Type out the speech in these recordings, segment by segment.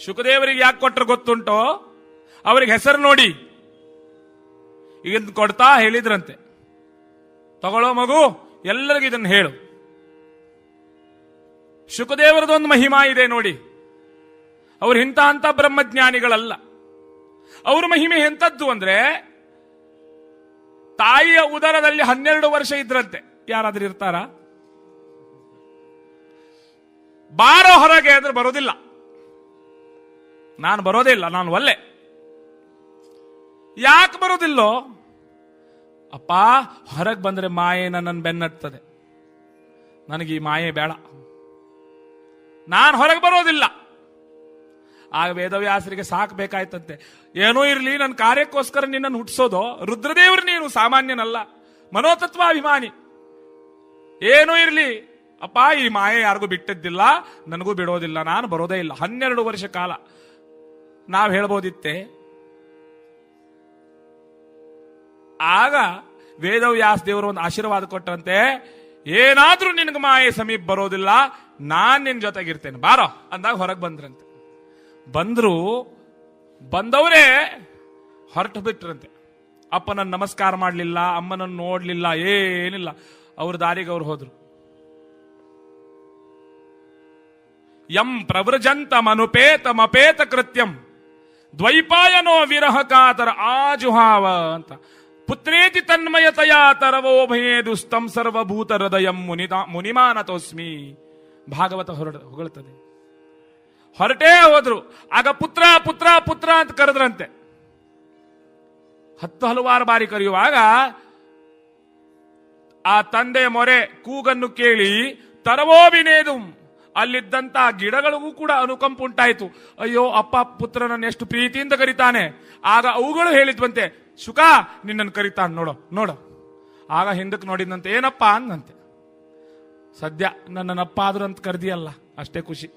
ಶುಕದೇವರಿಗೆ ಯಾಕೆ ಕೊಟ್ಟರು ಗೊತ್ತುಂಟೋ? ಅವರಿಗೆ ಹೆಸರು ನೋಡಿ ಈಗ ಕೊಡ್ತಾ ಹೇಳಿದ್ರಂತೆ, ತಗೊಳ್ಳೋ ಮಗು, ಎಲ್ಲರಿಗೂ ಇದನ್ನು ಹೇಳು. ಶುಕದೇವರದೊಂದು ಮಹಿಮಾ ಇದೆ ನೋಡಿ. ಅವ್ರು ಇಂಥ ಅಂತ ಬ್ರಹ್ಮಜ್ಞಾನಿಗಳಲ್ಲ. ಅವ್ರ ಮಹಿಮೆ ಎಂಥದ್ದು ಅಂದ್ರೆ, ತಾಯಿಯ ಉದರದಲ್ಲಿ 12 ವರ್ಷ ಇದ್ರಂತೆ. ಯಾರಾದ್ರೂ ಇರ್ತಾರ? ಬಾರೋ ಹೊರಗೆ ಅಂದ್ರೆ ಬರೋದಿಲ್ಲ. ನಾನು ಬರೋದೇ ಇಲ್ಲ, ನಾನು ಒಲ್ಲೆ. ಯಾಕೆ ಬರೋದಿಲ್ಲೋ? ಅಪ್ಪ, ಹೊರಗೆ ಬಂದ್ರೆ ಮಾಯೆ ನನ್ನನ್ನು ಬೆನ್ನಟ್ಟುತ್ತದೆ, ನನಗೆ ಈ ಮಾಯೆ ಬೇಡ, ನಾನು ಹೊರಗೆ ಬರೋದಿಲ್ಲ. ಆಗ ವೇದವ್ಯಾಸರಿಗೆ ಸಾಕಬೇಕಾಯ್ತಂತೆ. ಏನೂ ಇರಲಿ, ನನ್ನ ಕಾರ್ಯಕ್ಕೋಸ್ಕರ ನಿನ್ನನ್ನು ಹುಟ್ಟಿಸೋದು. ರುದ್ರದೇವರು ನೀನು ಸಾಮಾನ್ಯನಲ್ಲ, ಮನೋತತ್ವಾಭಿಮಾನಿ. ಏನೂ ಇರಲಿ ಅಪ್ಪ, ಈ ಮಾಯೆ ಯಾರಿಗೂ ಬಿಟ್ಟಿದ್ದಿಲ್ಲ, ನನಗೂ ಬಿಡೋದಿಲ್ಲ, ನಾನು ಬರೋದೇ ಇಲ್ಲ. 12 ವರ್ಷ ಕಾಲ ನಾವು ಹೇಳ್ಬೋದಿತ್ತೆ. ಆಗ ವೇದವ್ಯಾಸ ದೇವರು ಒಂದು ಆಶೀರ್ವಾದ ಕೊಟ್ಟರಂತೆ, ಏನಾದ್ರೂ ನಿನಗೆ ಮಾಯೆ ಸಮೀಪ ಬರೋದಿಲ್ಲ, ನಾನ್ ನಿನ್ ಜೊತೆಗಿರ್ತೇನೆ, ಬಾರೋ ಅಂದಾಗ ಹೊರಗೆ ಬಂದ್ರಂತೆ. ಬಂದ್ರು, ಬಂದವರೇ ಹೊರಟು ಬಿಟ್ರಂತೆ. ಅಪ್ಪನನ್ನು ನಮಸ್ಕಾರ ಮಾಡಲಿಲ್ಲ, ಅಮ್ಮನನ್ನು ನೋಡ್ಲಿಲ್ಲ, ಏನಿಲ್ಲ. ಅವ್ರ ದಾರಿಗೆ ಅವ್ರು ಹೋದ್ರು. ಯಂ ಪ್ರವ್ರಜಂತಮನುಪೇತಮಪೇತ ಕೃತ್ಯಂ ದ್ವೈಪಾಯನೋ ವಿರಹ ಕಾತರ ಆಜುಹಾವ ಅಂತ. ಪುತ್ರೇತಿ ತನ್ಮಯತಯಾ ತರವೋಭಯೇ ದುಸ್ತಂ ಸರ್ವಭೂತ ಹೃದಯಂ ಮುನಿಮಾನತೋಸ್ಮಿ. ಭಾಗವತ ಹೊಗಳುತ್ತದೆ. ಹೊರಟೇ ಹೋದ್ರು. ಆಗ ಪುತ್ರ ಪುತ್ರ ಪುತ್ರ ಅಂತ ಕರೆದ್ರಂತೆ. 10 ಹಲವಾರು ಬಾರಿ ಕರೆಯುವಾಗ ಆ ತಂದೆಯ ಮೊರೆ ಕೂಗನ್ನು ಕೇಳಿ ತರವೋಬಿನೇದು ಅಲ್ಲಿದ್ದಂತ ಗಿಡಗಳಿಗೂ ಕೂಡ ಅನುಕಂಪ ಉಂಟಾಯಿತು. ಅಯ್ಯೋ, ಅಪ್ಪ ಪುತ್ರನನ್ನು ಎಷ್ಟು ಪ್ರೀತಿಯಿಂದ ಕರೀತಾನೆ. ಆಗ ಅವುಗಳು ಹೇಳಿದ್ವಂತೆ, ಶುಕ ನಿನ್ನನ್ನು ಕರೀತಾನೆ, ನೋಡೋ ನೋಡೋ. ಆಗ ಹಿಂದಕ್ಕೆ ನೋಡಿದಂತೆ, ಏನಪ್ಪ ಅಂದಂತೆ. ಸದ್ಯ ನನ್ನನ್ನಪ್ಪ ಆದ್ರೂ ಅಂತ ಕರೆದಿಯಲ್ಲ, ಅಷ್ಟೇ ಖುಷಿ.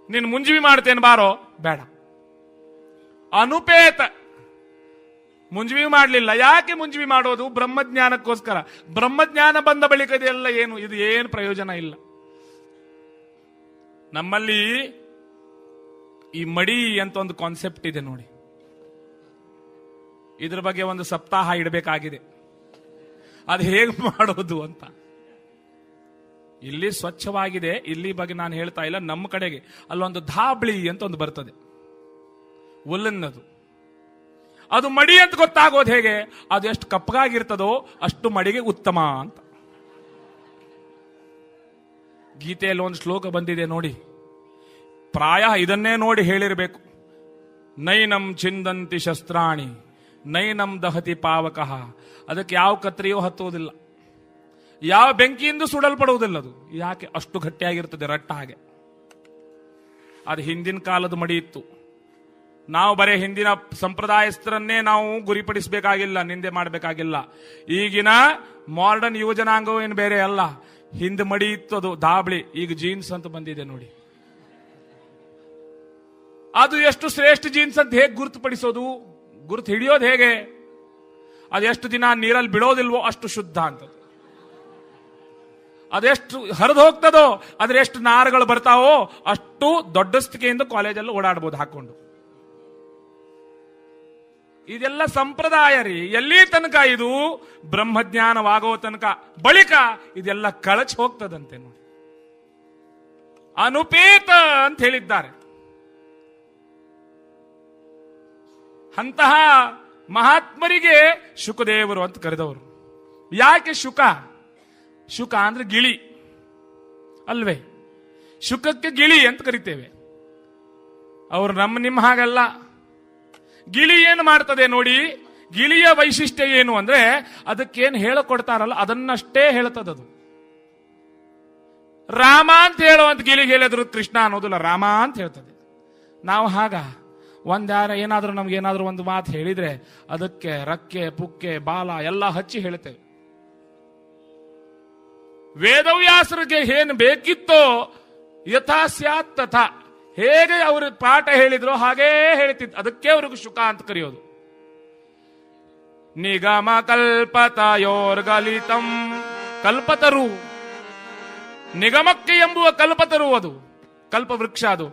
ನೀನು ಮುಂಜವಿ ಮಾಡ್ತೇನೆ, ಬಾರೋ. ಬೇಡ. ಅನುಪೇತ ಮುಂಜವಿ ಮಾಡಲಿಲ್ಲ. ಯಾಕೆ ಮುಂಜವಿ ಮಾಡೋದು? ಬ್ರಹ್ಮಜ್ಞಾನಕ್ಕೋಸ್ಕರ. ಬ್ರಹ್ಮಜ್ಞಾನ ಬಂದ ಬಳಿಕ ಇದೆಲ್ಲ ಏನು? ಇದು ಏನು ಪ್ರಯೋಜನ ಇಲ್ಲ. ನಮ್ಮಲ್ಲಿ ಈ ಮಡಿ ಅಂತ ಒಂದು ಕಾನ್ಸೆಪ್ಟ್ ಇದೆ ನೋಡಿ. ಇದ್ರ ಬಗ್ಗೆ ಒಂದು ಸಪ್ತಾಹ ಇಡಬೇಕಾಗಿದೆ, ಅದು ಹೇಗೆ ಮಾಡೋದು ಅಂತ. ಇಲ್ಲಿ ಸ್ವಚ್ಛವಾಗಿದೆ, ಇಲ್ಲಿ ಬಗ್ಗೆ ನಾನು ಹೇಳ್ತಾ ಇಲ್ಲ. ನಮ್ಮ ಕಡೆಗೆ ಅಲ್ಲೊಂದು ಧಾಬಳಿ ಅಂತ ಒಂದು ಬರ್ತದೆ, ಉಲ್ಲನ್ನದು. ಅದು ಮಡಿ ಅಂತ ಗೊತ್ತಾಗೋದು ಹೇಗೆ? ಅದು ಎಷ್ಟು ಕಪ್ಪಗಾಗಿರ್ತದೋ ಅಷ್ಟು ಮಡಿಗೆ ಉತ್ತಮ ಅಂತ. ಗೀತೆಯಲ್ಲಿ ಒಂದು ಶ್ಲೋಕ ಬಂದಿದೆ ನೋಡಿ, ಪ್ರಾಯ ಇದನ್ನೇ ನೋಡಿ ಹೇಳಿರಬೇಕು. ನೈನಂ ಚಿಂದಂತಿ ಶಸ್ತ್ರಾಣಿ ನೈನಂ ದಹತಿ ಪಾವಕಃ. ಅದಕ್ಕೆ ಯಾವ ಕತ್ರಿಯೋ ಹತ್ತುವುದಿಲ್ಲ, ಯಾವ ಬೆಂಕಿಯಿಂದ ಸುಡಲ್ಪಡುವುದಿಲ್ಲ. ಅದು ಯಾಕೆ? ಅಷ್ಟು ಗಟ್ಟಿಯಾಗಿರ್ತದೆ, ರಟ್ಟ ಹಾಗೆ. ಅದು ಹಿಂದಿನ ಕಾಲದ ಮಡಿ ಇತ್ತು. ನಾವು ಬರೇ ಹಿಂದಿನ ಸಂಪ್ರದಾಯಸ್ಥರನ್ನೇ ನಾವು ಗುರಿಪಡಿಸಬೇಕಾಗಿಲ್ಲ, ನಿಂದೆ ಮಾಡಬೇಕಾಗಿಲ್ಲ. ಈಗಿನ ಮಾಡರ್ನ್ ಯುವಜನಾಂಗವು ಏನು ಬೇರೆ ಅಲ್ಲ. ಹಿಂದೆ ಮಡಿ ಇತ್ತು, ಅದು ದಾಬಳಿ. ಈಗ ಜೀನ್ಸ್ ಅಂತ ಬಂದಿದೆ ನೋಡಿ. ಅದು ಎಷ್ಟು ಶ್ರೇಷ್ಠ ಜೀನ್ಸ್ ಅಂತ ಹೇಗೆ ಗುರುತುಪಡಿಸೋದು? ಗುರುತು ಹಿಡಿಯೋದು ಹೇಗೆ? ಅದೆಷ್ಟು ದಿನ ನೀರಲ್ಲಿ ಬಿಡೋದಿಲ್ವೋ ಅಷ್ಟು ಶುದ್ಧ ಅಂತ. ಅದೆಷ್ಟು ಹರಿದು ಹೋಗ್ತದೋ, ಅದ್ರ ಎಷ್ಟು ನಾರುಗಳು ಬರ್ತಾವೋ ಅಷ್ಟು ದೊಡ್ಡಸ್ತಿಕೆಯಿಂದ ಕಾಲೇಜಲ್ಲಿ ಓಡಾಡ್ಬೋದು ಹಾಕೊಂಡು. ಇದೆಲ್ಲ ಸಂಪ್ರದಾಯ ರೀ. ಎಲ್ಲಿ ತನಕ ಇದು ಬ್ರಹ್ಮಜ್ಞಾನವಾಗೋ ತನಕ. ಬಳಿಕ ಇದೆಲ್ಲ ಕಳಚಿ ಹೋಗ್ತದಂತೆ ನೋಡಿ. ಅನುಪೇತ ಅಂತ ಹೇಳಿದ್ದಾರೆ. ಅಂತಹ ಮಹಾತ್ಮರಿಗೆ ಶುಕದೇವರು ಅಂತ ಕರೆದವರು. ಯಾಕೆ ಶುಕ? ಶುಕ ಅಂದ್ರೆ ಗಿಳಿ ಅಲ್ವೇ? ಶುಕಕ್ಕೆ ಗಿಳಿ ಅಂತ ಕರಿತೇವೆ. ಅವರು ನಿಮ್ಮ ಹಾಗಲ್ಲ. ಗಿಳಿ ಏನು ಮಾಡ್ತದೆ ನೋಡಿ. ಗಿಳಿಯ ವೈಶಿಷ್ಟ್ಯ ಏನು ಅಂದ್ರೆ, ಅದಕ್ಕೇನು ಹೇಳಿಕೊಡ್ತಾರಲ್ಲ ಅದನ್ನಷ್ಟೇ ಹೇಳ್ತದದು. ರಾಮ ಅಂತ ಹೇಳುವಂತ ಗಿಳಿಗೆ ಹೇಳಿದ್ರು ಕೃಷ್ಣ ಅನ್ನೋದಿಲ್ಲ, ರಾಮ ಅಂತ ಹೇಳ್ತದೆ. ನಾವು ಹಾಗ ಏನಾದ್ರೂ ನಮ್ಗೆ ಏನಾದ್ರೂ ಒಂದು ಮಾತು ಹೇಳಿದ್ರೆ ಅದಕ್ಕೆ ರಕ್ಕೆ ಪುಕ್ಕೆ ಬಾಲ ಎಲ್ಲ ಹಚ್ಚಿ ಹೇಳ್ತೇವೆ. ವೇದವ್ಯಾಸರಿಗೆ ಏನು ಬೇಕಿತ್ತೋ ಯಥಾ ಸ್ಯಾತ್ ತಥಾ, ಹೇಗೆ ಅವರು ಪಾಠ ಹೇಳಿದ್ರು ಹಾಗೇ ಹೇಳ್ತಿದ್ರು. ಅದಕ್ಕೆ ಅವ್ರಿಗೆ ಶುಕ ಅಂತ ಕರೆಯೋದು. ನಿಗಮ ಕಲ್ಪತಯೋರ್ಗಲಿತಂ. ಕಲ್ಪತರು, ನಿಗಮಕ್ಕೆ ಎಂಬುವ ಕಲ್ಪತರು, ಅದು ಕಲ್ಪವೃಕ್ಷ. ಅದು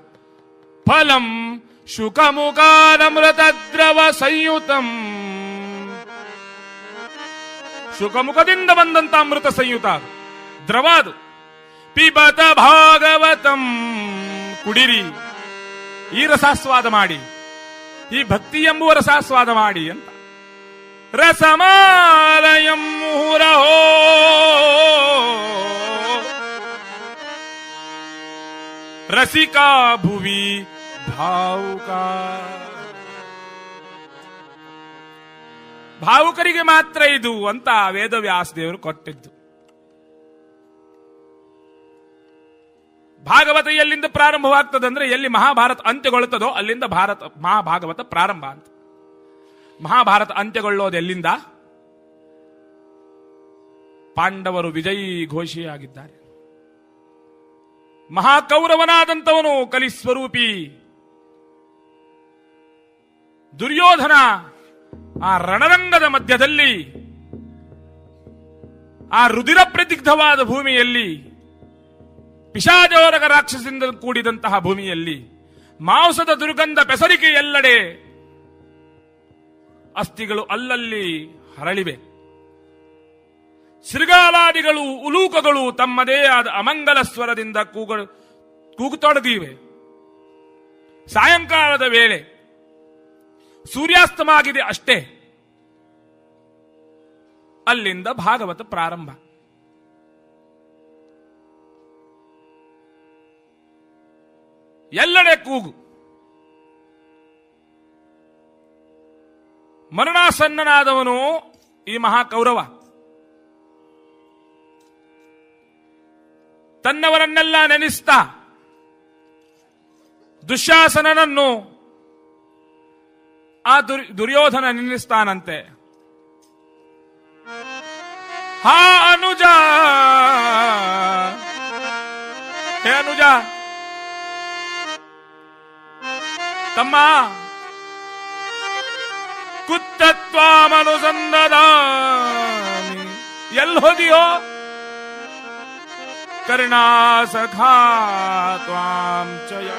ಫಲಂ ಶುಕಮುಖಾನಮೃತದ್ರವ ಸಂಯುತಂ. ಶುಕಮುಖದಿಂದ ಬಂದಂತ ಅಮೃತ ಸಂಯುತ ದ್ರವ ಅದು. ಪಿಬತ ಭಾಗವತಂ, ಕುಡಿರಿ, ಈ ರಸಾಸ್ವಾದ ಮಾಡಿ, ಈ ಭಕ್ತಿ ಎಂಬುವ ರಸಾಸ್ವಾದ ಮಾಡಿ ಅಂತ. ರಸಮಾಲಯಂ ಮುಹುರಹೋ, ರಸಿಕಾ ಭುವಿ ಭಾವುಕ. ಭಾವುಕರಿಗೆ ಮಾತ್ರ ಇದು ಅಂತ ವೇದವ್ಯಾಸ ದೇವರು ಕೊಟ್ಟಿದ್ದು. ಭಾಗವತ ಎಲ್ಲಿಂದ ಪ್ರಾರಂಭವಾಗ್ತದಂದ್ರೆ ಎಲ್ಲಿ ಮಹಾಭಾರತ ಅಂತ್ಯಗೊಳ್ಳುತ್ತದೋ ಅಲ್ಲಿಂದ ಮಹಾಭಾಗವತ ಪ್ರಾರಂಭ ಅಂತ. ಮಹಾಭಾರತ ಅಂತ್ಯಗೊಳ್ಳೋದು ಎಲ್ಲಿಂದ? ಪಾಂಡವರು ವಿಜಯೀ ಘೋಷಿಯಾಗಿದ್ದಾರೆ. ಮಹಾಕೌರವನಾದಂಥವನು ಕಲಿಸ್ವರೂಪಿ ದುರ್ಯೋಧನ ಆ ರಣರಂಗದ ಮಧ್ಯದಲ್ಲಿ, ಆ ರುಧಿರ ಪ್ರತಿಗ್ಧವಾದ ಭೂಮಿಯಲ್ಲಿ, ಪಿಶಾಚೋರಕ ರಾಕ್ಷಸದಿಂದ ಕೂಡಿದಂತಹ ಭೂಮಿಯಲ್ಲಿ ಮಾಂಸದ ದುರ್ಗಂಧ ಬೆಸರಿಕೆ ಎಲ್ಲೆಡೆ, ಅಸ್ಥಿಗಳು ಅಲ್ಲಲ್ಲಿ ಹರಳಿವೆ. ಶೃಗಾಲಾದಿಗಳು ಉಲೂಕಗಳು ತಮ್ಮದೇ ಆದ ಅಮಂಗಲ ಸ್ವರದಿಂದ ಕೂಗುತೊಡಗಿವೆ. ಸಾಯಂಕಾಲದ ವೇಳೆ ಸೂರ್ಯಾಸ್ತಮಾಗಿದೆ ಅಷ್ಟೇ. ಅಲ್ಲಿಂದ ಭಾಗವತ ಪ್ರಾರಂಭ. ಎಲ್ಲೆಡೆ ಕೂಗು. ಮರಣಾಸನ್ನನಾದವನು ಈ ಮಹಾಕೌರವ. ತನ್ನವರನ್ನೆಲ್ಲ ನೆನೆಸ್ತಾ ದುಶ್ಯಾಸನನನ್ನು ಆ ದುರ್ಯೋಧನ ನೆನೆಸ್ತಾನಂತೆ. ಹಾ ಅನುಜ, ಹೇ ಅನುಜ, ತಮ್ಮ, ಕುತ್ತತ್ವಾಮನುಸಂದದಾಮಿ, ಎಲ್ಲಿ ಹೋದಿಯೋ? ಕರ್ಣಾಸಖಾ ತ್ವಾಂ ಚಯ.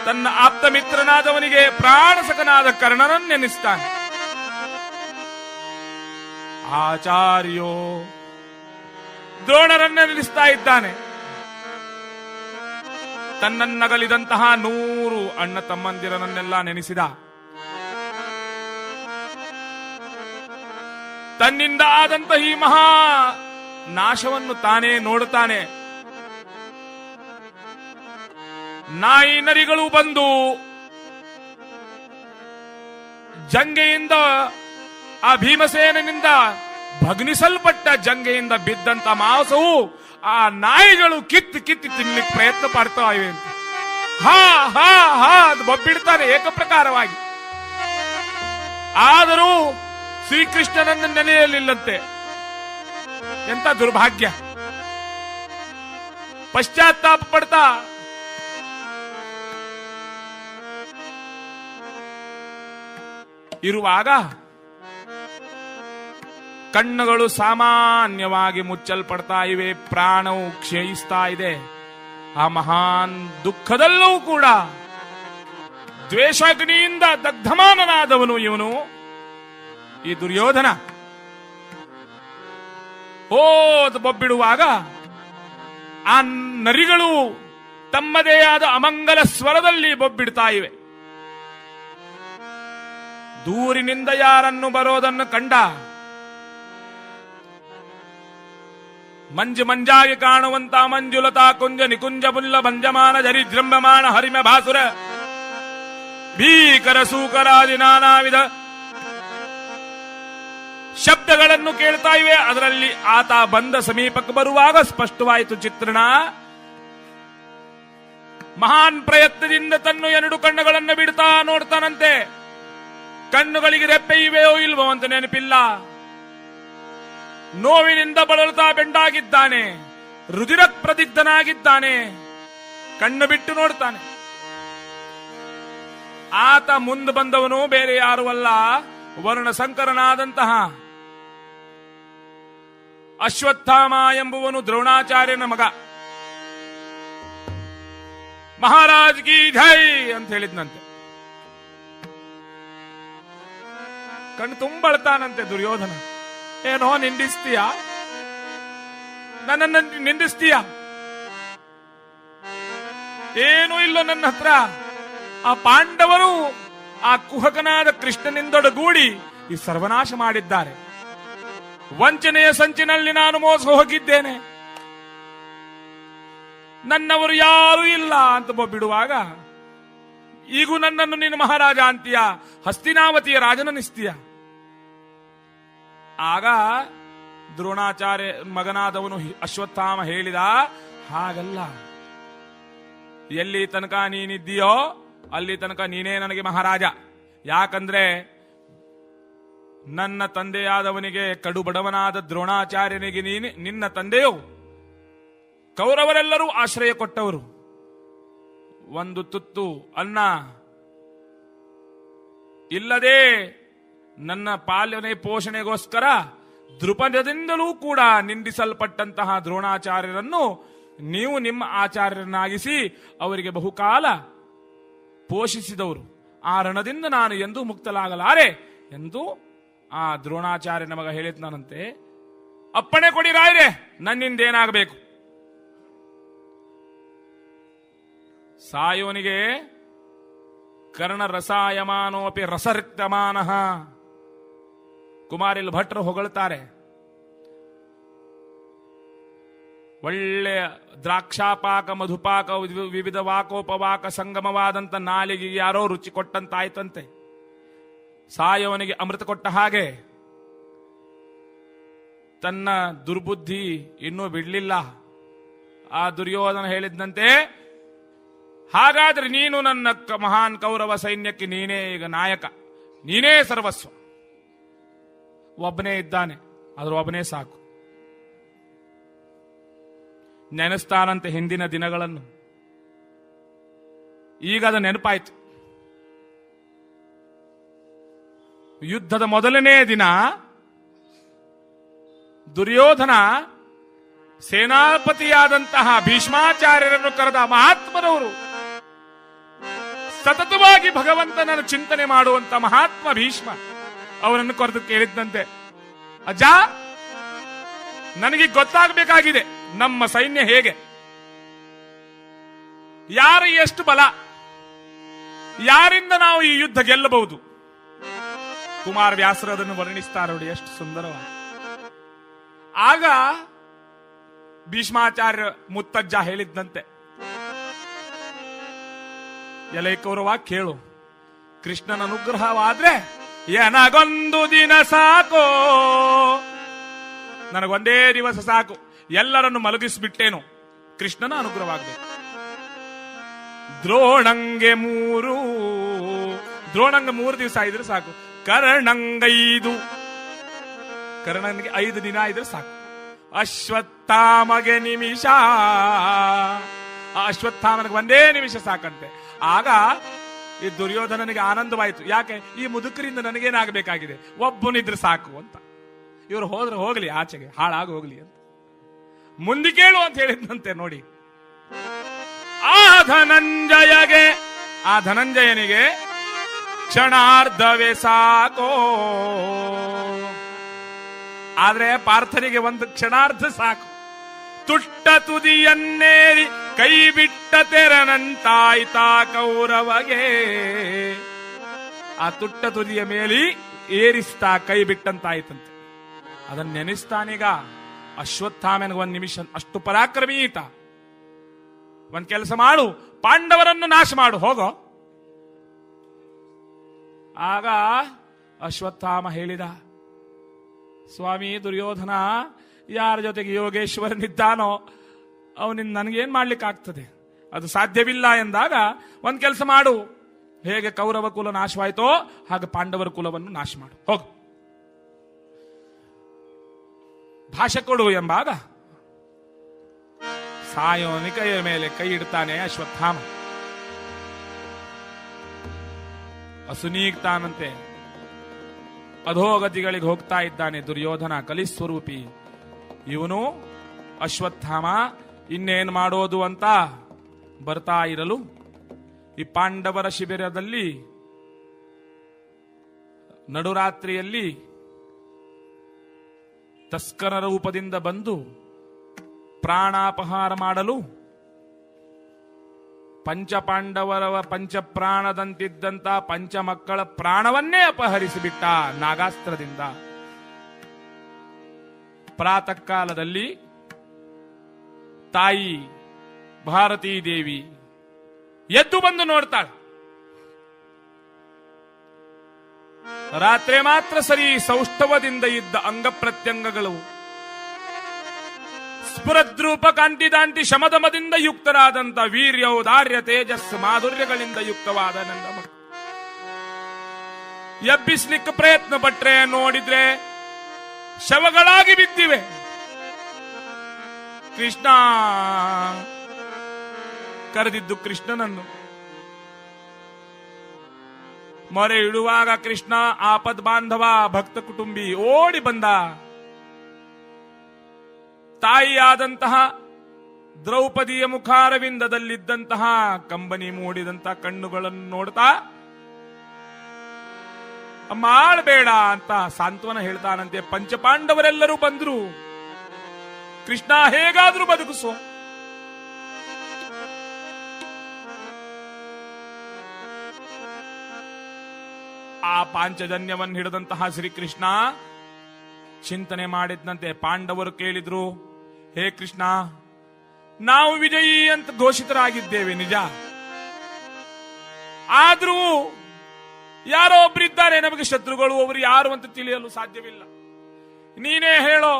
ತನ್ನ ಆಪ್ತ ಮಿತ್ರನಾದವನಿಗೆ ಪ್ರಾಣಸಖನಾದ ಕರ್ಣನನ್ನು ನೆನೆಸ್ತಾನೆ. ಆಚಾರ್ಯೋ, ದ್ರೋಣರನ್ನ ನೆನೆಸ್ತಾ ಇದ್ದಾನೆ. ತನ್ನನ್ನಗಲಿದಂತಹ 100 ಅಣ್ಣ ತಮ್ಮಂದಿರನ್ನೆಲ್ಲ ನೆನೆಸಿದ. ತನ್ನಿಂದ ಆದಂತಹ ಈ ಮಹಾ ನಾಶವನ್ನು ತಾನೇ ನೋಡುತ್ತಾನೆ. ನಾಯಿ ನರಿಗಳು ಬಂದು ಜಂಗೆಯಿಂದ, ಆ ಭೀಮಸೇನಿಂದ ಭಗ್ನಿಸಲ್ಪಟ್ಟ ಜಂಗೆಯಿಂದ ಬಿದ್ದಂತ ಮಾಂಸವು ಆ ನಾಯಿಗಳು ಕಿತ್ತು ತಿನ್ಲಿಕ್ಕೆ ಪ್ರಯತ್ನ ಪಡ್ತಾ ಇವೆ ಅಂತ ಹಾ ಹಾ ಹಾ ಅದು ಬೊಬ್ಬಿಡ್ತಾನೆ ಏಕಪ್ರಕಾರವಾಗಿ. ಆದರೂ ಶ್ರೀಕೃಷ್ಣನನ್ನು ನೆನೆಯಲಿಲ್ಲಂತೆ. ಎಂತ ದುರ್ಭಾಗ್ಯ. ಪಶ್ಚಾತ್ತಾಪ ಪಡ್ತಾ ಇರುವಾಗ ಕಣ್ಣುಗಳು ಸಾಮಾನ್ಯವಾಗಿ ಮುಚ್ಚಲ್ಪಡ್ತಾ ಇವೆ. ಪ್ರಾಣವು ಕ್ಷಯಿಸ್ತಾ ಇದೆ. ಆ ಮಹಾನ್ ದುಃಖದಲ್ಲೂ ಕೂಡ ದ್ವೇಷಾಗ್ನಿಯಿಂದ ದಗ್ಧಮಾನನಾದವನು ಇವನು, ಈ ದುರ್ಯೋಧನ. ಅದು ಬೊಬ್ಬಿಡುವಾಗ ಆ ನರಿಗಳು ತಮ್ಮದೇ ಆದ ಅಮಂಗಲ ಸ್ವರದಲ್ಲಿ ಬೊಬ್ಬಿಡ್ತಾ ಇವೆ. ದೂರಿನಿಂದ ಯಾರನ್ನು ಬರೋದನ್ನು ಕಂಡ ಮಂಜಾಗಿ ಕಾಣುವಂತ ಮಂಜುಲತಾ ಕುಂಜ ನಿಕುಂಜ ಪುಲ್ಲ ಭಂಜಮಾನ ಜರಿಜೃಂಭಮಾನ ಹರಿಮ ಭಾಸುರ ಭೀಕರ ಸೂಕರಾದಿ ನಾನಾ ವಿಧ ಶಬ್ದಗಳನ್ನು ಕೇಳ್ತಾ ಇವೆ. ಅದರಲ್ಲಿ ಆತ ಬಂದ ಸಮೀಪಕ್ಕೆ ಬರುವಾಗ ಸ್ಪಷ್ಟವಾಯಿತು ಚಿತ್ರಣ. ಮಹಾನ್ ಪ್ರಯತ್ನದಿಂದ ತನ್ನ 2 ಕಣ್ಣುಗಳನ್ನು ಬಿಡ್ತಾ ನೋಡ್ತಾನಂತೆ. ಕಣ್ಣುಗಳಿಗೆ ರೆಪ್ಪೆ ಇವೆಯೋ ಇಲ್ವೋ ಅಂತ ನೆನಪಿಲ್ಲ. ನೋವಿನಿಂದ ಬಳಲ್ತಾ ಬೆಂಡಾಗಿದ್ದಾನೆ. ರುಧಿರ ಪ್ರದಿಗ್ಧನಾಗಿದ್ದಾನೆ. ಕಣ್ಣು ಬಿಟ್ಟು ನೋಡ್ತಾನೆ. ಆತ ಮುಂದೆ ಬಂದವನು ಬೇರೆ ಯಾರು ಅಲ್ಲ, ವರ್ಣ ಸಂಕರನಾದಂತಹ ಅಶ್ವತ್ಥಾಮ ಎಂಬುವನು ದ್ರೋಣಾಚಾರ್ಯನ ಮಗ. ಮಹಾರಾಜ್ ಕಿ ಜೈ ಅಂತ ಹೇಳಿದ್ನಂತೆ. ಕಣ್ಣು ತುಂಬಳ್ತಾನಂತೆ ದುರ್ಯೋಧನ. ಏನೋ ನಿಂದಿಸ್ತೀಯ, ನನ್ನನ್ನು ನಿಂದಿಸ್ತೀಯ, ಏನೂ ಇಲ್ಲೋ ನನ್ನ ಹತ್ರ. ಆ ಪಾಂಡವರು ಆ ಕುಹಕನಾದ ಕೃಷ್ಣನಿಂದೊಡಗೂಡಿ ಈ ಸರ್ವನಾಶ ಮಾಡಿದ್ದಾರೆ. ವಂಚನೆಯ ಸಂಚಿನಲ್ಲಿ ನಾನು ಮೋಸ ಹೋಗಿದ್ದೇನೆ, ನನ್ನವರು ಯಾರೂ ಇಲ್ಲ ಅಂತ ಬಿಡುವಾಗ ಈಗೂ ನನ್ನನ್ನು ನೀನು ಮಹಾರಾಜ ಅಂತೀಯ, ಹಸ್ತಿನಾವತಿಯ ರಾಜನನಿಸ್ತೀಯ. ಆಗ ದ್ರೋಣಾಚಾರ್ಯ ಮಗನಾದವನು ಅಶ್ವತ್ಥಾಮ ಹೇಳಿದ, ಹಾಗಲ್ಲ, ಎಲ್ಲಿ ತನಕ ನೀನಿದ್ದೀಯೋ ಅಲ್ಲಿ ತನಕ ನೀನೇ ನನಗೆ ಮಹಾರಾಜ. ಯಾಕಂದ್ರೆ ನನ್ನ ತಂದೆಯಾದವನಿಗೆ ಕಡು ಬಡವನಾದ ದ್ರೋಣಾಚಾರ್ಯನಿಗೆ ನಿನ್ನ ತಂದೆಯು ಕೌರವರೆಲ್ಲರೂ ಆಶ್ರಯ ಕೊಟ್ಟವರು. ಒಂದು ತುತ್ತು ಅನ್ನ ಇಲ್ಲದೆ ನನ್ನ ಪಾಲನೆ ಪೋಷಣೆಗೋಸ್ಕರ ದೃಪದದಿಂದಲೂ ಕೂಡ ನಿಂದಿಸಲ್ಪಟ್ಟಂತಹ ದ್ರೋಣಾಚಾರ್ಯರನ್ನು ನೀವು ನಿಮ್ಮ ಆಚಾರ್ಯರನ್ನಾಗಿಸಿ ಅವರಿಗೆ ಬಹುಕಾಲ ಪೋಷಿಸಿದವರು. ಆ ರಣದಿಂದ ನಾನು ಎಂದೂ ಮುಕ್ತಲಾಗಲಾರೆ ಎಂದು ಆ ದ್ರೋಣಾಚಾರ್ಯನ ಮಗ ಹೇಳಿದ್ನಂತೆ. ಅಪ್ಪಣೆ ಕೊಡಿ ರಾಯರೇ, ನನ್ನಿಂದೇನಾಗಬೇಕು. ಸಾಯೋನಿಗೆ ಕರ್ಣ ರಸಾಯಮಾನೋಪಿ ರಸರಿಕ್ತಮಾನಃ. ಕುಮಾರಿಲ್ ಭಟ್ರು ಹೊಗಳ್ತಾರೆ, ಒಳ್ಳೆಯ ದ್ರಾಕ್ಷಾಪಾಕ ಮಧುಪಾಕ ವಿವಿಧ ವಾಕೋಪವಾಕ ಸಂಗಮವಾದಂತ ನಾಲಿಗೆ ಯಾರೋ ರುಚಿ ಕೊಟ್ಟಂತಾಯ್ತಂತೆ. ಸಾಯವನಿಗೆ ಅಮೃತ ಕೊಟ್ಟ ಹಾಗೆ ತನ್ನ ದುರ್ಬುದ್ಧಿ ಇನ್ನೂ ಬಿಡ್ಲಿಲ್ಲ. ಆ ದುರ್ಯೋಧನ ಹೇಳಿದಂತೆ, ಹಾಗಾದ್ರೆ ನೀನು ನನ್ನ ಮಹಾನ್ ಕೌರವ ಸೈನ್ಯಕ್ಕೆ ನೀನೇ ಈಗ ನಾಯಕ, ನೀನೇ ಸರ್ವಸ್ವ. ಒಬ್ಬನೇ ಇದ್ದಾನೆ, ಆದ್ರೂ ಒಬ್ಬನೇ ಸಾಕು. ನೆನೆಸ್ತಾನಂತೆ ಹಿಂದಿನ ದಿನಗಳನ್ನು. ಈಗ ಅದು ನೆನಪಾಯ್ತು. ಯುದ್ಧದ ಮೊದಲನೇ ದಿನ ದುರ್ಯೋಧನ ಸೇನಾಪತಿಯಾದಂತಹ ಭೀಷ್ಮಾಚಾರ್ಯರನ್ನು ಕರೆದ ಮಹಾತ್ಮರವರು, ಸತತವಾಗಿ ಭಗವಂತನನ್ನು ಚಿಂತನೆ ಮಾಡುವಂತ ಮಹಾತ್ಮ ಭೀಷ್ಮ ಅವರನ್ನು ಕರೆದು ಕೇಳಿದ್ದಂತೆ, ಅಜ್ಜ, ನನಗೆ ಗೊತ್ತಾಗಬೇಕಾಗಿದೆ ನಮ್ಮ ಸೈನ್ಯ ಹೇಗೆ, ಯಾರು ಎಷ್ಟು ಬಲ, ಯಾರಿಂದ ನಾವು ಈ ಯುದ್ಧ ಗೆಲ್ಲಬಹುದು. ಕುಮಾರವ್ಯಾಸರು ಅದನ್ನು ವರ್ಣಿಸ್ತಾರೆ ನೋಡಿ, ಎಷ್ಟು ಸುಂದರವಾಗಿ. ಆಗ ಭೀಷ್ಮಾಚಾರ್ಯ ಮುತ್ತಜ್ಜ ಹೇಳಿದ್ದಂತೆ, ಎಲೈ ಕೌರವ ಕೇಳು, ಕೃಷ್ಣನ ಅನುಗ್ರಹವಾದ್ರೆ ನನಗೊಂದು ದಿನ ಸಾಕು, ನನಗೊಂದೇ ದಿವಸ ಸಾಕು, ಎಲ್ಲರನ್ನು ಮಲಗಿಸ್ಬಿಟ್ಟೇನು, ಕೃಷ್ಣನ ಅನುಗ್ರಹವಾಗಬೇಕು. ದ್ರೋಣಂಗೆ 3 ದಿವಸ ಇದ್ರೆ ಸಾಕು, ಕರ್ಣಂಗೈದು, ಕರ್ಣನಿಗೆ 5 ದಿನ ಇದ್ರೆ ಸಾಕು, ಅಶ್ವತ್ಥಾಮಗೆ ನಿಮಿಷ, ಅಶ್ವತ್ಥಾಮನಿಗೆ 1 ನಿಮಿಷ ಸಾಕಂತೆ. ಆಗ ಈ ದುರ್ಯೋಧನನಿಗೆ ಆನಂದವಾಯಿತು. ಯಾಕೆ, ಈ ಮುದುಕರಿಂದ ನನಗೇನಾಗಬೇಕಾಗಿದೆ, ಒಬ್ಬನಿದ್ರೆ ಸಾಕು ಅಂತ. ಇವರು ಹೋದ್ರೆ ಹೋಗ್ಲಿ ಆಚೆಗೆ, ಹಾಳಾಗಿ ಹೋಗ್ಲಿ ಅಂತ. ಮುಂದೆ ಕೇಳು ಅಂತ ಹೇಳಿದಂತೆ ನೋಡಿ. ಆ ಧನಂಜಯನಿಗೆ ಕ್ಷಣಾರ್ಧವೇ ಸಾಕೋ, ಆದ್ರೆ ಪಾರ್ಥನಿಗೆ 1 ಕ್ಷಣಾರ್ಧ ಸಾಕು. ತುಟ್ಟ ತುದಿಯನ್ನೇರಿ ಕೈ ಬಿಟ್ಟ ತೆರನಂತಾಯ್ತಾ ಕೌರವಗೆ. ಆ ತುಟ್ಟ ತುದಿಯ ಮೇಲೆ ಏರಿಸ್ತಾ ಕೈ ಬಿಟ್ಟಂತಾಯ್ತಂತೆ. ಅದನ್ನ ನೆನೆಸ್ತಾನೀಗ ಅಶ್ವತ್ಥಾಮನಿಗೆ 1 ನಿಮಿಷ, ಅಷ್ಟು ಪರಾಕ್ರಮಿ ಈತ. ಒಂದ್ ಕೆಲಸ ಮಾಡು, ಪಾಂಡವರನ್ನು ನಾಶ ಮಾಡು, ಹೋಗೋ. ಆಗ ಅಶ್ವತ್ಥಾಮ ಹೇಳಿದ, ಸ್ವಾಮಿ ದುರ್ಯೋಧನ ಯಾರ ಜೊತೆಗೆ ಯೋಗೇಶ್ವರನಿದ್ದಾನೋ ಅವನಿಂದ ನನಗೇನ್ ಮಾಡ್ಲಿಕ್ಕಾಗ್ತದೆ, ಅದು ಸಾಧ್ಯವಿಲ್ಲ ಎಂದಾಗ ಒಂದ್ ಕೆಲಸ ಮಾಡು, ಹೇಗೆ ಕೌರವ ಕುಲ ನಾಶವಾಯ್ತೋ ಹಾಗೆ ಪಾಂಡವರ ಕುಲವನ್ನು ನಾಶ ಮಾಡು, ಹೋಗು, ಭಾಷೆ ಕೊಡು ಎಂಬಾಗ ಸಾಯೋನಿ ಕೈಯ ಮೇಲೆ ಕೈ ಇಡ್ತಾನೆ ಅಶ್ವತ್ಥಾಮ. ಅಸುನೀಗ್ತಾನಂತೆ, ಅಧೋಗತಿಗಳಿಗೆ ಹೋಗ್ತಾ ಇದ್ದಾನೆ ದುರ್ಯೋಧನ, ಕಲಿಸ್ವರೂಪಿ ಇವನು. ಅಶ್ವತ್ಥಾಮ ಇನ್ನೇನ್ ಮಾಡೋದು ಅಂತ ಬರ್ತಾ ಇರಲು ಈ ಪಾಂಡವರ ಶಿಬಿರದಲ್ಲಿ ನಡುರಾತ್ರಿಯಲ್ಲಿ ತಸ್ಕರ ರೂಪದಿಂದ ಬಂದು ಪ್ರಾಣಾಪಹಾರ ಮಾಡಲು ಪಂಚಪಾಂಡವರ ಪಂಚಪ್ರಾಣದಂತಿದ್ದಂತ ಪಂಚ ಮಕ್ಕಳ ಪ್ರಾಣವನ್ನೇ ಅಪಹರಿಸಿಬಿಟ್ಟ ನಾಗಾಸ್ತ್ರದಿಂದ. ಪ್ರಾತಃ ಕಾಲದಲ್ಲಿ ತಾಯಿ ಭಾರತೀ ದೇವಿ ಎದ್ದು ಬಂದು ನೋಡ್ತಾಳೆ. ರಾತ್ರಿ ಮಾತ್ರ ಸರಿ ಸೌಷ್ಠವದಿಂದ ಇದ್ದ ಅಂಗ ಪ್ರತ್ಯಂಗಗಳು ಸ್ಫುರದ್ರೂಪ ಕಾಂತಿದಾಂತಿ ಶಮದಮದಿಂದ ಯುಕ್ತರಾದಂತ ವೀರ್ಯೌದಾರ್ಯ ತೇಜಸ್ ಮಾಧುರ್ಯಗಳಿಂದ ಯುಕ್ತವಾದ ನನ್ನ ಮಕ್ಕಳು ಎಬ್ಬಿಸ್ಲಿಕ್ಕೆ ಪ್ರಯತ್ನ ಪಟ್ರೆ ನೋಡಿದ್ರೆ ಶವಗಳಾಗಿ ಬಿದ್ದಿವೆ. ಕೃಷ್ಣ ಕರೆದಿದ್ದು ಕೃಷ್ಣನನ್ನು. ಮೊರೆ ಇಡುವಾಗ ಕೃಷ್ಣ ಆಪದ್ ಬಾಂಧವ ಭಕ್ತ ಕುಟುಂಬಿ ಓಡಿ ಬಂದ. ತಾಯಿಯಾದಂತಹ ದ್ರೌಪದಿಯ ಮುಖಾರವಿಂದದಲ್ಲಿದ್ದಂತಹ ಕಂಬನಿ ಮೂಡಿದಂತಹ ಕಣ್ಣುಗಳನ್ನು ನೋಡ್ತಾ ಮಾಡಬೇಡ ಅಂತ ಸಾಂತ್ವನ ಹೇಳ್ತಾನಂತೆ. ಪಂಚಪಾಂಡವರೆಲ್ಲರೂ ಬಂದ್ರು, ಕೃಷ್ಣ ಹೇಗಾದ್ರೂ ಬದುಕಿಸೋ. ಆ ಪಾಂಚಜನ್ಯವನ್ನು ಹಿಡಿದಂತಹ ಶ್ರೀಕೃಷ್ಣ ಚಿಂತನೆ ಮಾಡಿದ್ನಂತೆ. ಪಾಂಡವರು ಕೇಳಿದ್ರು, ಹೇ ಕೃಷ್ಣ, ನಾವು ವಿಜಯಿ ಅಂತ ಘೋಷಿತರಾಗಿದ್ದೇವೆ ನಿಜ, ಆದ್ರೂ ಯಾರೋ ಒಬ್ಬರಿದ್ದಾರೆ ನಮಗೆ ಶತ್ರುಗಳು, ಅವರು ಯಾರು ಅಂತ ತಿಳಿಯಲು ಸಾಧ್ಯವಿಲ್ಲ, ನೀನೇ ಹೇಳೋ.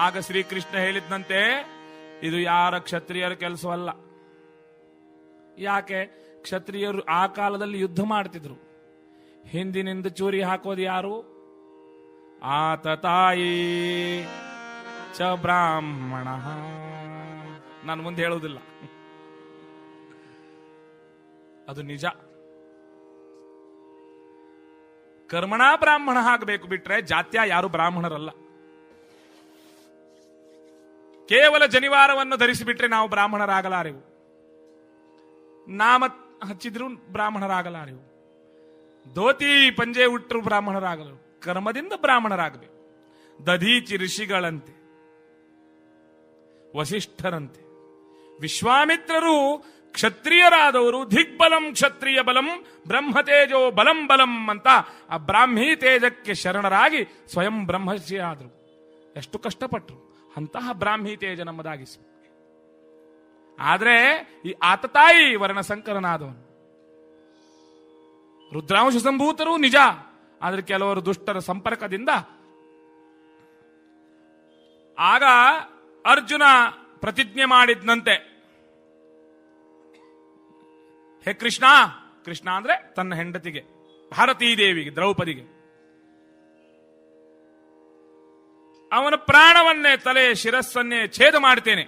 ಆಗ ಶ್ರೀಕೃಷ್ಣ ಹೇಳಿದ್ನಂತೆ, ಇದು ಯಾರ ಕ್ಷತ್ರಿಯರ ಕೆಲಸವಲ್ಲ. ಯಾಕೆ? ಕ್ಷತ್ರಿಯರು ಆ ಕಾಲದಲ್ಲಿ ಯುದ್ಧ ಮಾಡ್ತಿದ್ರು. ಹಿಂದಿನಿಂದ ಚೂರಿ ಹಾಕೋದು ಯಾರು? ಆತ ತಾಯಿ ಚ ಬ್ರಾಹ್ಮಣ. ನಾನು ಮುಂದೆ ಹೇಳುವುದಿಲ್ಲ, ಅದು ನಿಜ. ಕರ್ಮಣ ಬ್ರಾಹ್ಮಣ ಆಗಬೇಕು ಬಿಟ್ರೆ ಜಾತ್ಯ ಯಾರು ಬ್ರಾಹ್ಮಣರಲ್ಲ. ಕೇವಲ ಜನಿವಾರವನ್ನು ಧರಿಸಿಬಿಟ್ರೆ ನಾವು ಬ್ರಾಹ್ಮಣರಾಗಲಾರೆವು, ನಾಮ ಹಚ್ಚಿದ್ರು ಬ್ರಾಹ್ಮಣರಾಗಲಾರೆವು, ಧೋತಿ ಪಂಜೆ ಉಟ್ಟರು ಬ್ರಾಹ್ಮಣರಾಗಲು. ಕರ್ಮದಿಂದ ಬ್ರಾಹ್ಮಣರಾಗಬೇಕು. ದಧೀಚಿ ಋಷಿಗಳಂತೆ, ವಸಿಷ್ಠರಂತೆ, ವಿಶ್ವಾಮಿತ್ರರು ಕ್ಷತ್ರಿಯರಾದವರು. ದಿಗ್ಬಲಂ ಕ್ಷತ್ರಿಯ ಬಲಂ ಬ್ರಹ್ಮತೇಜೋ ಬಲಂ ಬಲಂ ಅಂತ ಆ ಬ್ರಾಹ್ಮೀ ತೇಜಕ್ಕೆ ಶರಣರಾಗಿ ಸ್ವಯಂ ಬ್ರಹ್ಮರ್ಷಿ ಆದರು. ಎಷ್ಟು ಕಷ್ಟಪಟ್ಟರು. ಅಂತಹ ಬ್ರಾಹ್ಮೀ ತೇಜ ನಮ್ಮದಾಗಿಸು. ಆದ್ರೆ ಈ ಆತತಾಯಿ ವರ್ಣಸಂಕರನಾದವನು. ರುದ್ರಾಂಶ ಸಂಭೂತರು ನಿಜ, ಆದ್ರೆ ಕೆಲವರು ದುಷ್ಟರ ಸಂಪರ್ಕದಿಂದ. ಆಗ ಅರ್ಜುನ ಪ್ರತಿಜ್ಞೆ ಮಾಡಿದ್ನಂತೆ, ಹೇ ಕೃಷ್ಣ, ಕೃಷ್ಣ ಅಂದ್ರೆ ತನ್ನ ಹೆಂಡತಿಗೆ ಭಾರತೀ ದೇವಿಗೆ ದ್ರೌಪದಿಗೆ, ಅವನ ಪ್ರಾಣವನ್ನೇ ತಲೆ ಶಿರಸ್ಸನ್ನೇ ಛೇದ ಮಾಡ್ತೇನೆ,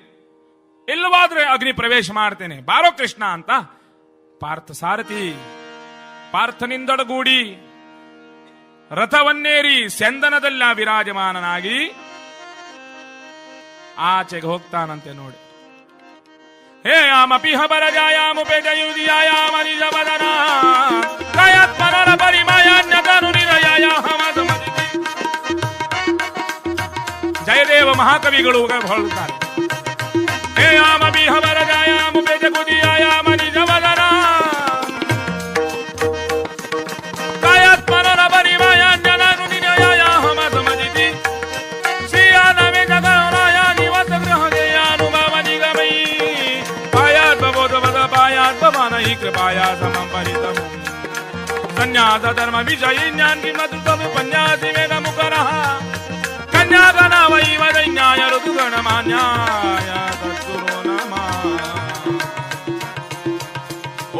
ಇಲ್ಲವಾದ್ರೆ ಅಗ್ನಿ ಪ್ರವೇಶ ಮಾಡ್ತೇನೆ, ಬಾರೋ ಕೃಷ್ಣ ಅಂತ ಪಾರ್ಥ ಸಾರಥಿ ಪಾರ್ಥನಿಂದೊಡಗೂಡಿ ರಥವನ್ನೇರಿ ಸ್ಯಂದನದಲ್ಲ ವಿರಾಜಮಾನನಾಗಿ ಆಚೆಗೆ ಹೋಗ್ತಾನಂತೆ. ನೋಡಿ, ಹೇ ಆಮಪಿ ಹಬರಜಾಯಾಮುಪೇಜಯುದಿಯಾಯಾಮ ನಿಜ ವದನ ಕಾಯಾತ್ಮನರ ಪರಿಮಯಾನ್ಯತನು ನಿರಯಾಯ ಹಮದಮದಿತಿ. ಜಯದೇವ ಮಹಾಕವಿಗಳು ಹೊರಡುತ್ತಾರೆ. ಹೇ ಆಮಪಿ ಹಬರಜಾಯಾಮುಪೇಜಯುದಿಯಾಯಾಮ ನಿಜ ವದನ ಕಾಯಾತ್ಮನರ ಪರಿಮಯಾನ್ಯತನು ನಿರಯಾಯ ಹಮದಮದಿತಿ. ಶ್ರೀಯಾನಮೇ ಜಗರಾಯ ನಿವಸ ಗೃಹದೇಯಾನುಭವ ನಿಗಮೈ ಪಾಯಾತ್ಮಬೋಧವದಪಾಯಾತ್ಮಮಾನಹಿ ಕೃಪಾಯ ಸಮಂ ಪರಿತಂ ಸನ್ಯಾಸ ಧರ್ಮ ವಿಜಯಿನ್ಯಾನ್ವಿ ಮಧುತಮು ಪನ್ಯಾಸಿ ವೇದ ಮುಖರಃ ಕನ್ಯಾಗಣ ವೈವ ದೈನ್ಯಾಯ ಋತುಗಣ ಮಾನ್ಯಾಯ ತತ್ಗುರು ನಮಃ.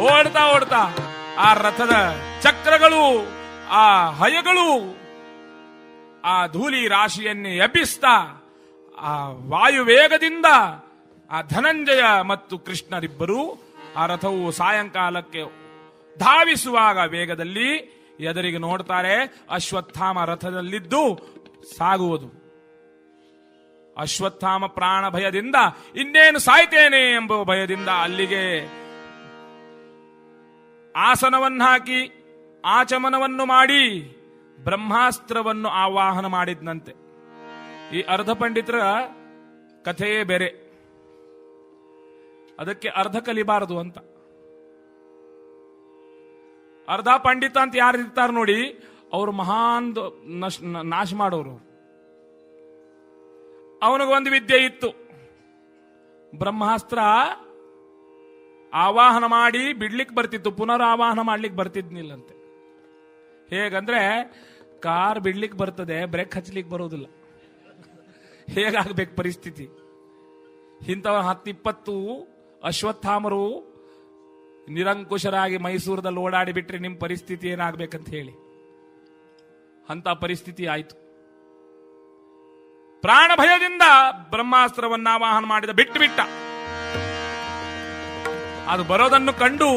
ಓಡ್ತಾ ಓಡ್ತಾ ಆ ರಥದ ಚಕ್ರಗಳು, ಆ ಹಯಗಳು ಆ ಧೂಳಿ ರಾಶಿಯನ್ನೇ ಎಬ್ಬಿಸ್ತಾ ಆ ವಾಯುವೇಗದಿಂದ ಆ ಧನಂಜಯ ಮತ್ತು ಕೃಷ್ಣರಿಬ್ಬರು ಆ ರಥವು ಸಾಯಂಕಾಲಕ್ಕೆ ಧಾವಿಸುವಾಗ ವೇಗದಲ್ಲಿ ಎದುರಿಗೆ ನೋಡ್ತಾರೆ. ಅಶ್ವತ್ಥಾಮ ರಥದಲ್ಲಿದ್ದು ಸಾಗುವುದು. ಅಶ್ವತ್ಥಾಮ ಪ್ರಾಣ ಭಯದಿಂದ ಇನ್ನೇನು ಸಾಯ್ತೇನೆ ಎಂಬ ಭಯದಿಂದ ಅಲ್ಲಿಗೆ ಆಸನವನ್ನು ಹಾಕಿ ಆಚಮನವನ್ನು ಮಾಡಿ ಬ್ರಹ್ಮಾಸ್ತ್ರವನ್ನು ಆವಾಹನ ಮಾಡಿದ್ನಂತೆ. ಈ ಅರ್ಧ ಪಂಡಿತರ ಕಥೆಯೇ ಬೇರೆ, ಅದಕ್ಕೆ ಅರ್ಧ ಕಲಿಬಾರದು ಅಂತ. ಅರ್ಧ ಪಂಡಿತ ಅಂತ ಯಾರು ಇರ್ತಾರೆ ನೋಡಿ, ಅವರು ಮಹಾನ್ ನಾಶ ಮಾಡೋರು. ಅವನಿಗೊಂದು ವಿದ್ಯೆ ಇತ್ತು, ಬ್ರಹ್ಮಾಸ್ತ್ರ ಆವಾಹನ ಮಾಡಿ ಬಿಡ್ಲಿಕ್ಕೆ ಬರ್ತಿತ್ತು, ಪುನರಾವಾಹನ ಮಾಡ್ಲಿಕ್ಕೆ ಬರ್ತಿದ್ನಿಲ್ಲಂತೆ. ಹೇಗಂದ್ರೆ ಕಾರ್ ಬಿಡ್ಲಿಕ್ಕೆ ಬರ್ತದೆ, ಬ್ರೇಕ್ ಹಚ್ಚಲಿಕ್ಕೆ ಬರೋದಿಲ್ಲ. ಹೇಗಾಗಬೇಕು ಪರಿಸ್ಥಿತಿ? ಇಂಥವ 10-20 ಅಶ್ವತ್ಥಾಮರು ನಿರಂಕುಶರಾಗಿ ಮೈಸೂರದಲ್ಲಿ ಓಡಾಡಿ ಬಿಟ್ರೆ ನಿಮ್ಮ ಪರಿಸ್ಥಿತಿ ಏನಾಗಬೇಕಂತ ಹೇಳಿ, ಅಂತ ಪರಿಸ್ಥಿತಿ ಆಯಿತು. ಪ್ರಾಣ ಭಯದಿಂದ ಬ್ರಹ್ಮಾಸ್ತ್ರವನ್ನ ಆವಾಹನ ಮಾಡಿದ, ಬಿಟ್ಟ. ಅದು ಬರೋದನ್ನು ಕಂಡು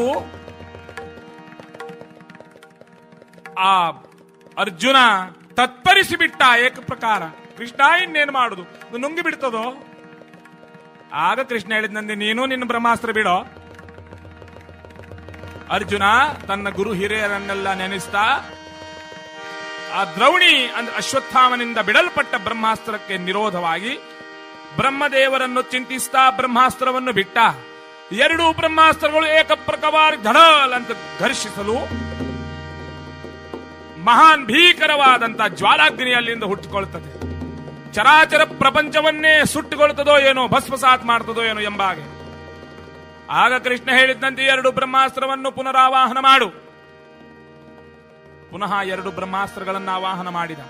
ಆ ಅರ್ಜುನ ತತ್ತರಿಸಿ ಬಿಟ್ಟ ಏಕ ಪ್ರಕಾರ. ಕೃಷ್ಣ ಇನ್ನೇನು ಮಾಡುದು, ನುಂಗಿ ಬಿಡ್ತದೋ? ಆಗ ಕೃಷ್ಣ ಹೇಳಿದ್ನಂತೆ, ನೀನು ನಿನ್ನ ಬ್ರಹ್ಮಾಸ್ತ್ರ ಬಿಡೋ. ಅರ್ಜುನ ತನ್ನ ಗುರು ಹಿರಿಯರನ್ನೆಲ್ಲ ನೆನೆಸ್ತಾ ಆ ದ್ರೌಣಿ ಅಂದ್ರೆ ಅಶ್ವತ್ಥಾಮನಿಂದ ಬಿಡಲ್ಪಟ್ಟ ಬ್ರಹ್ಮಾಸ್ತ್ರಕ್ಕೆ ನಿರೋಧವಾಗಿ ಬ್ರಹ್ಮದೇವರನ್ನು ಚಿಂತಿಸ್ತಾ ಬ್ರಹ್ಮಾಸ್ತ್ರವನ್ನು ಬಿಟ್ಟ. 2 ಬ್ರಹ್ಮಾಸ್ತ್ರಗಳು ಏಕಪ್ರಕವಾಗಿ ಧಡಲ್ ಅಂತ ಘರ್ಷಿಸಲು ಮಹಾನ್ ಭೀಕರವಾದಂತಹ ಜ್ವಾಲಾಗ್ನಿ ಅಲ್ಲಿಂದ ಹುಟ್ಟಿಕೊಳ್ಳುತ್ತದೆ. ಚರಾಚರ ಪ್ರಪಂಚವನ್ನೇ ಸುಟ್ಟುಕೊಳ್ತದೋ ಏನೋ, ಭಸ್ಮಸಾತ್ ಮಾಡ್ತದೋ ಏನೋ ಎಂಬಾಗೆ. ಆಗ ಕೃಷ್ಣ ಹೇಳಿದ್ದಂತೆ, 2 ಬ್ರಹ್ಮಾಸ್ತ್ರವನ್ನು ಪುನರಾವಾಹನ ಮಾಡು. ಪುನಃ 2 ಬ್ರಹ್ಮಾಸ್ತ್ರಗಳನ್ನು ಆವಾಹನ ಮಾಡಿದ.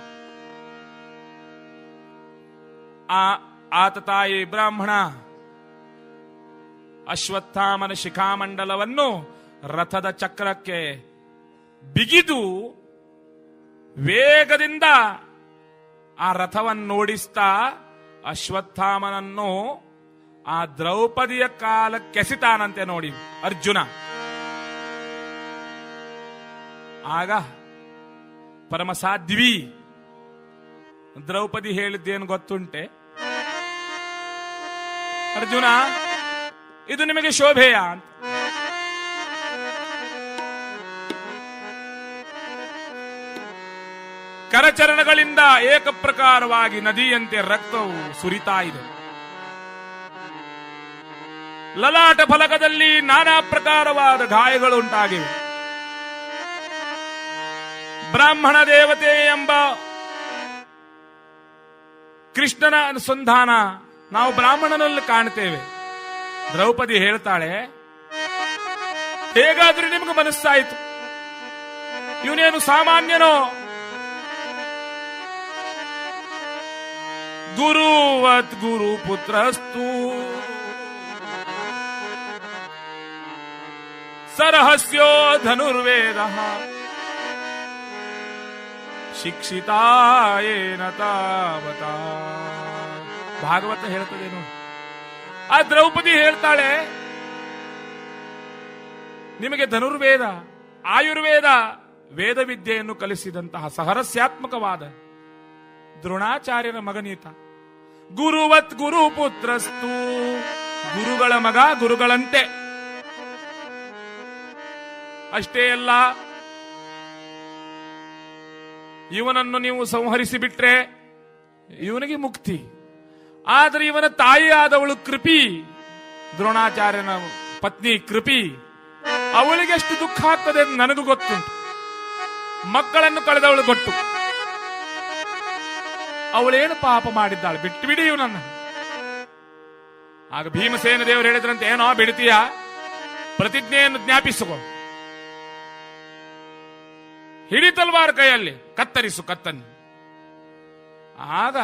ಆತ ತಾಯಿ ಬ್ರಾಹ್ಮಣ ಅಶ್ವತ್ಥಾಮನ ಶಿಖಾಮಂಡಲವನ್ನು ರಥದ ಚಕ್ರಕ್ಕೆ ಬಿಗಿದು ವೇಗದಿಂದ ಆ ರಥವನ್ನು ಓಡಿಸ್ತಾ ಅಶ್ವತ್ಥಾಮನನ್ನು ಆ ದ್ರೌಪದಿಯ ಕಾಲಕ್ಕೆಸಿತಾನಂತೆ ನೋಡಿ ಅರ್ಜುನ. ಆಗ ಪರಮಸಾಧ್ವಿ ದ್ರೌಪದಿ ಹೇಳಿದ್ದೇನು ಗೊತ್ತುಂಟೆ? ಅರ್ಜುನ, ಇದು ನಿಮಗೆ ಶೋಭೆಯ ಅಂತ. ಕರಚರಣಗಳಿಂದ ಏಕಪ್ರಕಾರವಾಗಿ ನದಿಯಂತೆ ರಕ್ತವು ಸುರಿತಾ ಇದೆ. ಲಲಾಟ ಫಲಕದಲ್ಲಿ ನಾನಾ ಪ್ರಕಾರವಾದ ಗಾಯಗಳು ಉಂಟಾಗಿವೆ. ಬ್ರಾಹ್ಮಣ ದೇವತೆ ಎಂಬ ಕೃಷ್ಣನ ಅನುಸಂಧಾನ ನಾವು ಬ್ರಾಹ್ಮಣನಲ್ಲಿ ಕಾಣ್ತೇವೆ. ದ್ರೌಪದಿ ಹೇಳ್ತಾಳೆ, ಹೇಗಾದ್ರೂ ನಿಮಗೆ ಮನಸ್ಸಾಯಿತು, ಇವನೇನು ಸಾಮಾನ್ಯನೋ, ಗುರುವತ್ ಗುರು ಪುತ್ರಸ್ತು ಸರಹಸ್ಯೋ ಧನುರ್ವೇದ ಶಿಕ್ಷಿತಾಯೇನ ತಾವತ. ಭಾಗವತ ಹೇಳ್ತದೆ ನೋಡಿ. ಆ ದ್ರೌಪದಿ ಹೇಳ್ತಾಳೆ, ನಿಮಗೆ ಧನುರ್ವೇದ, ಆಯುರ್ವೇದ, ವೇದ ವಿದ್ಯೆಯನ್ನು ಕಲಿಸಿದಂತಹ ಸಹರಸ್ಯಾತ್ಮಕವಾದ ದ್ರೋಣಾಚಾರ್ಯರ ಮಗನೀತ. ಗುರುವತ್ ಗುರು ಪುತ್ರಸ್ತು, ಗುರುಗಳ ಮಗ ಗುರುಗಳಂತೆ. ಅಷ್ಟೇ ಅಲ್ಲ, ಇವನನ್ನು ನೀವು ಸಂಹರಿಸಿ ಬಿಟ್ರೆ ಇವನಿಗೆ ಮುಕ್ತಿ. ಆದರೆ ಇವನ ತಾಯಿ ಆದವಳು ಕೃಪಿ, ದ್ರೋಣಾಚಾರ್ಯನ ಪತ್ನಿ ಕೃಪಿ, ಅವಳಿಗೆ ಎಷ್ಟು ದುಃಖ ಆಗ್ತದೆ ಅಂತ ನನಗೂ ಗೊತ್ತುಂಟು. ಮಕ್ಕಳನ್ನು ಕಳೆದವಳು ಗೊತ್ತು. ಅವಳೇನು ಪಾಪ ಮಾಡಿದ್ದಾಳೆ, ಬಿಟ್ಟು ಬಿಡಿ ಇವನನ್ನ. ಆಗ ಭೀಮಸೇನ ದೇವರು ಹೇಳಿದ್ರಂತೆ, ಏನೋ ಬಿಡ್ತೀಯ, ಪ್ರತಿಜ್ಞೆಯನ್ನು ಜ್ಞಾಪಿಸುವ, ಹಿಡಿ ತಲ್ವಾರ್ ಕೈಯಲ್ಲಿ, ಕತ್ತರಿಸು ಕತ್ತನ್ನು. ಆಗ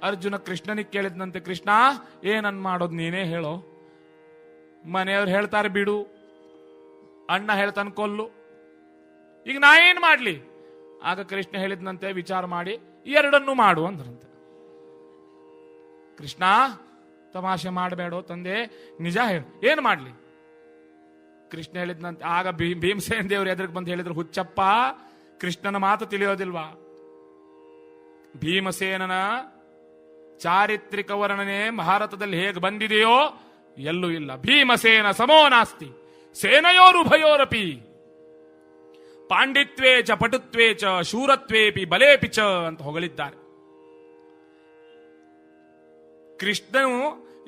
ಅರ್ಜುನ ಕೃಷ್ಣನಿಗೆ ಕೇಳಿದ್ನಂತೆ, ಕೃಷ್ಣ ಏನನ್ ಮಾಡೋದು ನೀನೇ ಹೇಳೋ. ಮನೆಯವ್ರು ಹೇಳ್ತಾರೆ ಬಿಡು, ಅಣ್ಣ ಹೇಳ್ತಾನೆ ಕೊಲ್ಲು, ಈಗ ನಾ ಏನ್ ಮಾಡ್ಲಿ? ಆಗ ಕೃಷ್ಣ ಹೇಳಿದ್ನಂತೆ, ವಿಚಾರ ಮಾಡಿ 2 ಮಾಡು ಅಂದ್ರಂತೆ. ಕೃಷ್ಣ ತಮಾಷೆ ಮಾಡಬೇಡೋ ತಂದೆ, ನಿಜ ಹೇಳು, ಏನ್ ಮಾಡ್ಲಿ? ಕೃಷ್ಣ ಹೇಳಿದ್ನಂತೆ. ಆಗ ಭೀಮಸೇನ ದೇವರು ಎದುರಿಗೆ ಬಂದು ಹೇಳಿದ್ರು, ಹುಚ್ಚಪ್ಪ, ಕೃಷ್ಣನ ಮಾತು ತಿಳಿಯೋದಿಲ್ವಾ? ಭೀಮಸೇನನ ಚಾರಿತ್ರಿಕ ವರ್ಣನೆ ಭಾರತದಲ್ಲಿ ಹೇಗೆ ಬಂದಿದೆಯೋ ಎಲ್ಲೂ ಇಲ್ಲ. ಭೀಮಸೇನ ಸಮೋ ನಾಸ್ತಿ ಸೇನಯೋರುಭಯೋರಪಿ ಪಾಂಡಿತ್ವೇ ಚ ಪಟುತ್ವೇ ಚ ಶೂರತ್ವೇಪಿ ಬಲೇಪಿ ಚ ಅಂತ ಹೊಗಳಿದ್ದಾರೆ. ಕೃಷ್ಣನು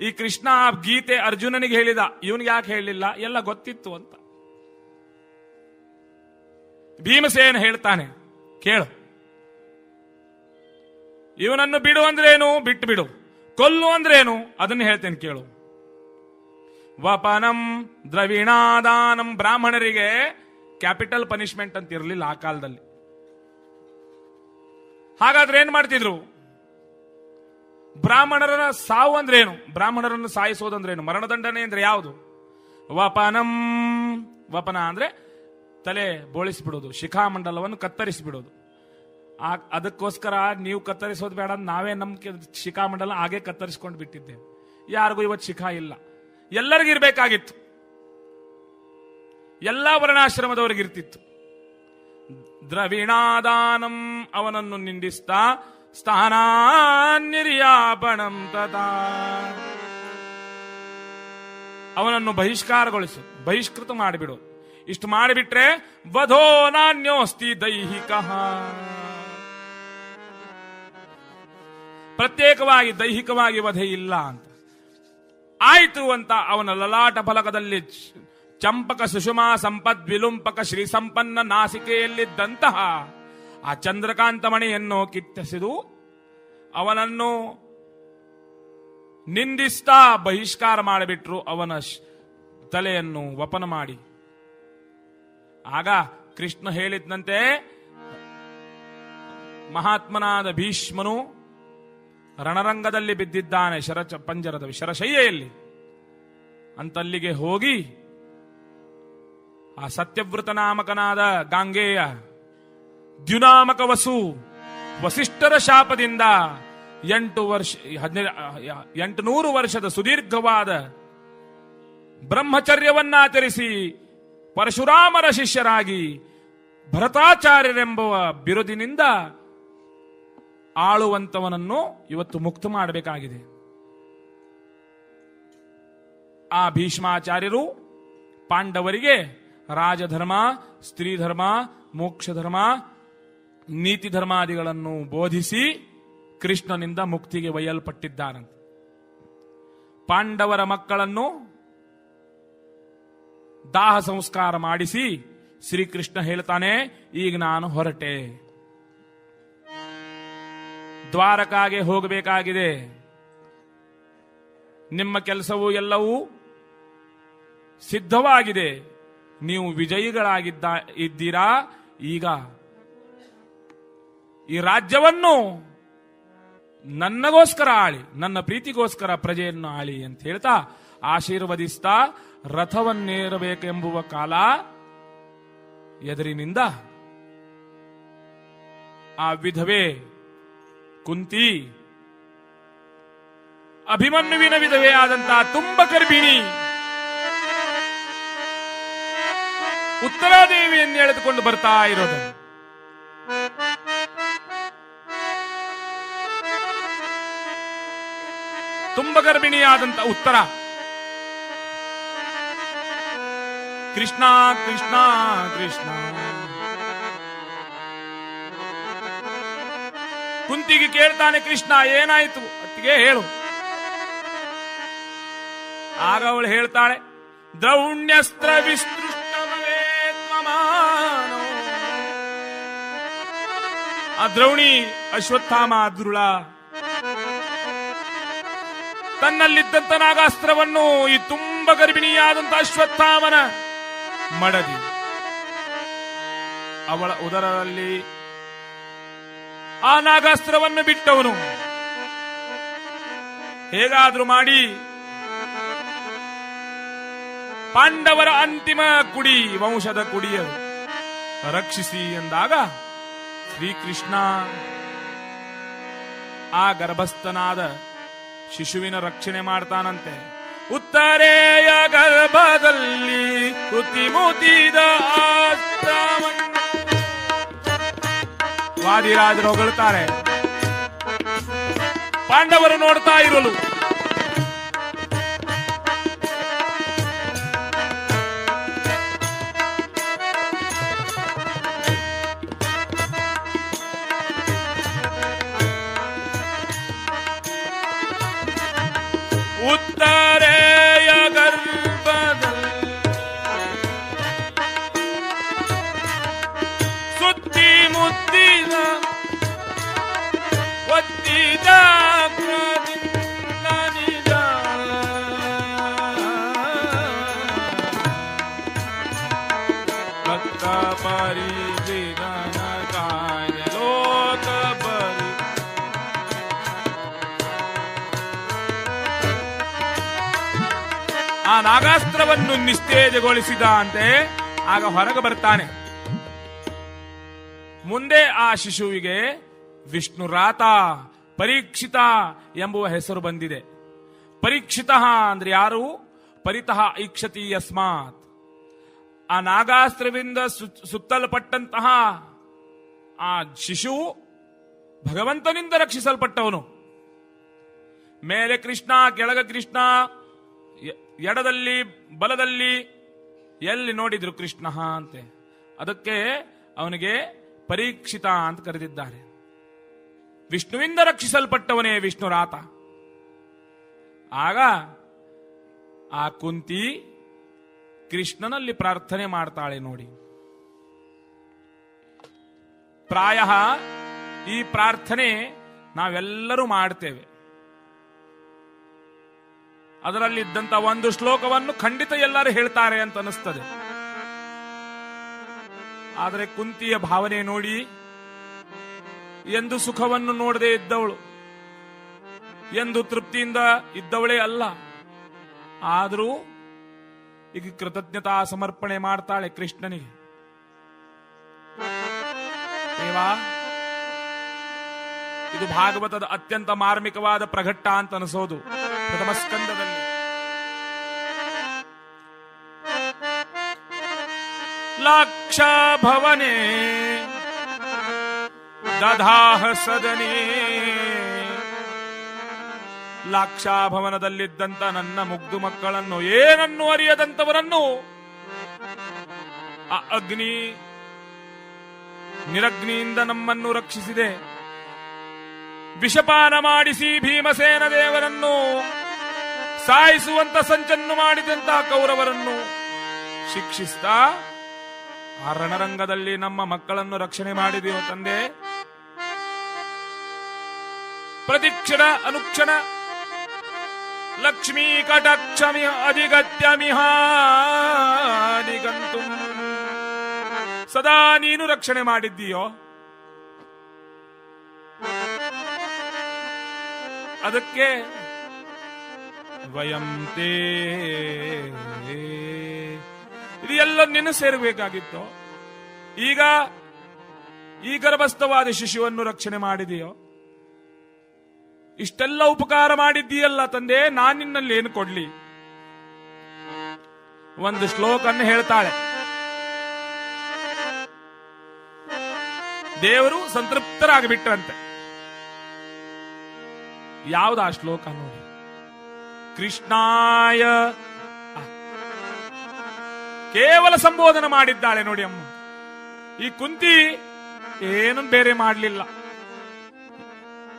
ಈ ಕೃಷ್ಣ ಗೀತೆ ಅರ್ಜುನನಿಗೆ ಹೇಳಿದ, ಇವನಿಗೆ ಯಾಕೆ ಹೇಳಿಲ್ಲ? ಎಲ್ಲ ಗೊತ್ತಿತ್ತು ಅಂತ. ಭೀಮಸೇನ ಹೇಳ್ತಾನೆ, ಕೇಳು, ಇವನನ್ನು ಬಿಡು ಅಂದ್ರೇನು, ಬಿಟ್ಟು ಬಿಡು. ಕೊಲ್ಲು ಅಂದ್ರೇನು, ಅದನ್ನು ಹೇಳ್ತೇನೆ ಕೇಳು. ವಪನಂ ದ್ರವಿಣಾದಾನಂ. ಬ್ರಾಹ್ಮಣರಿಗೆ ಕ್ಯಾಪಿಟಲ್ ಪನಿಷ್ಮೆಂಟ್ ಅಂತ ಇರಲಿಲ್ಲ ಆ ಕಾಲದಲ್ಲಿ. ಹಾಗಾದ್ರೆ ಏನ್ ಮಾಡ್ತಿದ್ರು? ಬ್ರಾಹ್ಮಣರ ಸಾವು ಅಂದ್ರೇನು? ಬ್ರಾಹ್ಮಣರನ್ನು ಸಾಯಿಸೋದಂದ್ರೇನು? ಮರಣದಂಡನೆ ಅಂದ್ರೆ ಯಾವುದು? ವಪನಂ. ವಪನ ಅಂದ್ರೆ ತಲೆ ಬೋಳಿಸಿಬಿಡೋದು, ಶಿಖಾಮಂಡಲವನ್ನು ಕತ್ತರಿಸಿಬಿಡೋದು. ಅದಕ್ಕೋಸ್ಕರ ನೀವು ಕತ್ತರಿಸೋದು ಬೇಡ, ನಾವೇ ನಮ್ಮ ಶಿಖಾಮಂಡಲ ಹಾಗೆ ಕತ್ತರಿಸಿಕೊಂಡು ಬಿಟ್ಟಿದ್ದೇವೆ. ಯಾರಿಗೂ ಇವತ್ತು ಶಿಖಾ ಇಲ್ಲ, ಎಲ್ಲರಿಗಿರ್ಬೇಕಾಗಿತ್ತು, ಎಲ್ಲ ವರ್ಣಾಶ್ರಮದವರಿಗಿರ್ತಿತ್ತು. ದ್ರವಿಣಾದಾನಂ. ಅವನನ್ನು ನಿಂದಿಸ್ತಾ ಸ್ಥಾನಾನ್ಯರ್ಯಾಪಣಂ ತಥಾ. ಅವನನ್ನು ಬಹಿಷ್ಕಾರಗೊಳಿಸು, ಬಹಿಷ್ಕೃತ ಮಾಡಿಬಿಡು. ಇಷ್ಟು ಮಾಡಿಬಿಟ್ರೆ ವಧೋ ನಾನ್ಯೋಸ್ತಿ ದೈಹಿಕ. ಪ್ರತ್ಯೇಕವಾಗಿ ದೈಹಿಕವಾಗಿ ವಧೆ ಇಲ್ಲ ಅಂತ ಆಯ್ತು ಅಂತ ಅವನ ಲಲಾಟ ಫಲಕದಲ್ಲಿ ಚಂಪಕ ಸುಷುಮಾ ಸಂಪದ್ ವಿಲುಂಪಕ ಶ್ರೀ ಸಂಪನ್ನ ನಾಸಿಕೆಯಲ್ಲಿದ್ದಂತಹ ಆ ಚಂದ್ರಕಾಂತಮಣಿಯನ್ನು ಕಿತ್ತೆಸೆದು ಅವನನ್ನು ನಿಂದಿಸ್ತಾ ಬಹಿಷ್ಕಾರ ಮಾಡಿಬಿಟ್ರು. ಅವನ ತಲೆಯನ್ನು ವಪನ ಮಾಡಿ. ಆಗ ಕೃಷ್ಣ ಹೇಳಿದಂತೆ ಮಹಾತ್ಮನಾದ ಭೀಷ್ಮನು ರಣರಂಗದಲ್ಲಿ ಬಿದ್ದಿದ್ದಾನೆ, ಪಂಜರದ ಶರಶಯ್ಯೆಯಲ್ಲಿ. ಅಂತಲ್ಲಿಗೆ ಹೋಗಿ ಆ ಸತ್ಯವೃತ ನಾಮಕನಾದ ಗಾಂಗೇಯ ದ್ಯುನಾಮಕ ವಸಿಷ್ಠರ ಶಾಪದಿಂದ 800 ವರ್ಷದ ಸುದೀರ್ಘವಾದ ಬ್ರಹ್ಮಚರ್ಯವನ್ನಾಚರಿಸಿ ಪರಶುರಾಮರ ಶಿಷ್ಯರಾಗಿ ಭರತಾಚಾರ್ಯರೆಂಬುವ ಬಿರುದಿನಿಂದ ಆಳುವಂತವನನ್ನು ಇವತ್ತು ಮುಕ್ತ ಮಾಡಬೇಕಾಗಿದೆ. ಆ ಭೀಷ್ಮಾಚಾರ್ಯರು ಪಾಂಡವರಿಗೆ ರಾಜಧರ್ಮ, ಸ್ತ್ರೀಧರ್ಮ, ಮೋಕ್ಷಧರ್ಮ, ನೀತಿ ಧರ್ಮಾದಿಗಳನ್ನು ಬೋಧಿಸಿ ಕೃಷ್ಣನಿಂದ ಮುಕ್ತಿಗೆ ಒಯ್ಯಲ್ಪಟ್ಟಿದ್ದಾರಂತೆ. ಪಾಂಡವರ ಮಕ್ಕಳನ್ನು ದಾಹ ಸಂಸ್ಕಾರ ಮಾಡಿಸಿ ಶ್ರೀಕೃಷ್ಣ ಹೇಳ್ತಾನೆ, ಈಗ ನಾನು ಹೊರಟೆ, ದ್ವಾರಕಾಗೆ ಹೋಗಬೇಕಾಗಿದೆ. ನಿಮ್ಮ ಕೆಲಸವೂ ಎಲ್ಲವೂ ಸಿದ್ಧವಾಗಿದೆ, ನೀವು ಇದ್ದೀರಾ. ಈಗ ಈ ರಾಜ್ಯವನ್ನು ನನ್ನಗೋಸ್ಕರ ಆಳಿ, ನನ್ನ ಪ್ರೀತಿಗೋಸ್ಕರ ಪ್ರಜೆಯನ್ನು ಆಳಿ ಅಂತ ಹೇಳ್ತಾ ಆಶೀರ್ವದಿಸ್ತಾ ರಥವನ್ನೇರಬೇಕೆಂಬುವ ಕಾಲ ಎದುರಿನಿಂದ ಆ ವಿಧವೆ ಕುಂತಿ, ಅಭಿಮನ್ಯುವಿನ ವಿಧವೆ ಆದಂತಹ ತುಂಬ ಗರ್ಭಿಣಿ ಉತ್ತರಾದೇವಿಯನ್ನು ಎಳೆದುಕೊಂಡು ಬರ್ತಾ ಇರೋದು. ತುಂಬ ಗರ್ಭಿಣಿಯಾದಂತ ಉತ್ತರ ಕೃಷ್ಣ ಕೃಷ್ಣ ಕೃಷ್ಣ. ಕುಂತಿಗೆ ಕೇಳ್ತಾನೆ ಕೃಷ್ಣ, ಏನಾಯ್ತು ಅತ್ತಿಗೆ ಹೇಳು. ಆಗ ಅವಳು ಹೇಳ್ತಾಳೆ, ದ್ರೌಣ್ಯಸ್ತ್ರ ವಿಸ್ತೃಷ್ಟಮವೇ ತ್ವಮಾನೋ. ಆ ದ್ರೌಣಿ ಅಶ್ವತ್ಥಾಮ ದುರುಳ ತನ್ನಲ್ಲಿದ್ದಂತ ನಾಗಾಸ್ತ್ರವನ್ನು ಈ ತುಂಬ ಗರ್ಭಿಣಿಯಾದಂತ ಅಶ್ವತ್ಥಾಮನ ಮಡದಿ ಅವಳ ಉದರದಲ್ಲಿ ಆ ನಾಗಾಸ್ತ್ರವನ್ನು ಬಿಟ್ಟವನು ಹೇಗಾದ್ರೂ ಮಾಡಿ ಪಾಂಡವರ ಅಂತಿಮ ಕುಡಿ, ವಂಶದ ಕುಡಿಯ ರಕ್ಷಿಸಿ ಎಂದಾಗ ಶ್ರೀಕೃಷ್ಣ ಆ ಗರ್ಭಸ್ಥನಾದ ಶಿಶುವಿನ ರಕ್ಷಣೆ ಮಾಡ್ತಾನಂತೆ. ಉತ್ತರೆಯ ಗರ್ಭದಲ್ಲಿ ಕೃತಿಮುತಿದ ವಾದಿರಾಜರು ಹೊಗಳ್ತಾರೆ. ಪಾಂಡವರು ನೋಡ್ತಾ ಇರಲು ಉತ್ತರೆಯ ಗರ್ಭದಲ್ಲಿ ಸುತ್ತಿ ಮುತ್ತಿನ ಒತ್ತಿದ ನಿಜ ಭಕ್ತ ಪರಿಜಿಗನ ಕಾಯ ಲೋಕ ಬರಿ ಆ ನಾಗಾಸ್ತ್ರವನ್ನು ನಿಸ್ತೇಜಗೊಳಿಸಿದ ಅಂತೆ. ಆಗ ಹೊರಗೆ ಬರ್ತಾನೆ. ಮುಂದೆ ಆ ಶಿಶುವಿಗೆ ವಿಷ್ಣುರಾತ ಪರೀಕ್ಷಿತ ಎಂಬುವ ಹೆಸರು ಬಂದಿದೆ. ಪರೀಕ್ಷಿತ ಅಂದ್ರೆ ಯಾರು? ಪರಿತಃ ಐಕ್ಷತಿ ಯಸ್ಮಾತ್. ಆ ನಾಗಾಸ್ತ್ರವಿಂದ ಸುತ್ತಲ್ಪಟ್ಟಂತಹ ಆ ಶಿಶು ಭಗವಂತನಿಂದ ರಕ್ಷಿಸಲ್ಪಟ್ಟವನು. ಮೇಲೆ ಕೃಷ್ಣ, ಕೆಳಗ ಕೃಷ್ಣ, ಎಡದಲ್ಲಿ ಬಲದಲ್ಲಿ ಎಲ್ಲಿ ನೋಡಿದ್ರು ಕೃಷ್ಣ ಅಂತೆ. ಅದಕ್ಕೆ ಅವನಿಗೆ ಪರೀಕ್ಷಿತ ಅಂತ ಕರೆದಿದ್ದಾರೆ. ವಿಷ್ಣುವಿಂದ ರಕ್ಷಿಸಲ್ಪಟ್ಟವನೇ ವಿಷ್ಣುರಾತ. ಆಗ ಆ ಕುಂತಿ ಕೃಷ್ಣನಲ್ಲಿ ಪ್ರಾರ್ಥನೆ ಮಾಡ್ತಾಳೆ ನೋಡಿ. ಪ್ರಾಯ ಈ ಪ್ರಾರ್ಥನೆ ನಾವೆಲ್ಲರೂ ಮಾಡ್ತೇವೆ. ಅದರಲ್ಲಿದ್ದಂತ ಒಂದು ಶ್ಲೋಕವನ್ನು ಖಂಡಿತ ಎಲ್ಲರೂ ಹೇಳ್ತಾರೆ ಅಂತ ಅನಿಸ್ತದೆ. ಆದರೆ ಕುಂತಿಯ ಭಾವನೆ ನೋಡಿ, ಎಂದು ಸುಖವನ್ನು ನೋಡದೆ ಇದ್ದವಳು, ಎಂದು ತೃಪ್ತಿಯಿಂದ ಇದ್ದವಳೇ ಅಲ್ಲ. ಆದರೂ ಈಗ ಕೃತಜ್ಞತಾ ಸಮರ್ಪಣೆ ಮಾಡ್ತಾಳೆ ಕೃಷ್ಣನಿಗೆ. ದೇವಾ, ಇದು ಭಾಗವತದ ಅತ್ಯಂತ ಮಾರ್ಮಿಕವಾದ ಪ್ರಘಟ್ಟ ಅಂತ ಅನಿಸೋದು. ಪ್ರಥಮ ಸ್ಕಂದದಲ್ಲಿ ಲಾಕ್ಷ ಭವನೆ ದಧಾಹ ಸದನೆ. ಲಾಕ್ಷಾಭವನದಲ್ಲಿದ್ದಂತ ನನ್ನ ಮುಗ್ಧು ಮಕ್ಕಳನ್ನು, ಏನನ್ನು ಅರಿಯದಂತವರನ್ನು ಆ ಅಗ್ನಿ ನಿರಗ್ನಿಯಿಂದ ನಮ್ಮನ್ನು ರಕ್ಷಿಸಿದೆ. ವಿಷಪಾನ ಮಾಡಿಸಿ ಭೀಮಸೇನ ದೇವರನ್ನು ಸಾಯಿಸುವಂತ ಸಂಚನ್ನು ಮಾಡಿದಂತ ಕೌರವರನ್ನು ಶಿಕ್ಷಿಸ್ತಾ ಆ ರಣರಂಗದಲ್ಲಿ ನಮ್ಮ ಮಕ್ಕಳನ್ನು ರಕ್ಷಣೆ ಮಾಡಿದೆಯೋ ತಂದೆ. ಪ್ರತಿಕ್ಷಣ ಅನುಕ್ಷಣ ಲಕ್ಷ್ಮೀ ಕಟಾಕ್ಷಮಿ ಅಧಿಗತ್ಯಮಿಹಾನಿಗಂತು ಸದಾ ನೀನು ರಕ್ಷಣೆ ಮಾಡಿದ್ದೀಯೋ. ಅದಕ್ಕೆ ವಯಂತೇ ಇದು ಎಲ್ಲ ನಿನ್ನ ಸೇರಬೇಕಾಗಿತ್ತು. ಈಗ ಈ ಗರ್ಭಸ್ಥವಾದ ಶಿಶುವನ್ನು ರಕ್ಷಣೆ ಮಾಡಿದೆಯೋ. ಇಷ್ಟೆಲ್ಲ ಉಪಕಾರ ಮಾಡಿದ್ದೀಯಲ್ಲ ತಂದೆ, ನಾನು ನಿನ್ನಲ್ಲಿ ಏನು ಕೊಡ್ಲಿ? ಒಂದು ಶ್ಲೋಕನ್ನು ಹೇಳ್ತಾಳೆ. ದೇವರು ಸಂತೃಪ್ತರಾಗಿಬಿಟ್ರಂತೆ. ಯಾವ್ದು ಆ ಶ್ಲೋಕ ನೋಡಿ. ಕೃಷ್ಣಾಯ ಕೇವಲ ಸಂಬೋಧನೆ ಮಾಡಿದ್ದಾಳೆ ನೋಡಿ ಅಮ್ಮ. ಈ ಕುಂತಿ ಏನು ಬೇರೆ ಮಾಡಲಿಲ್ಲ.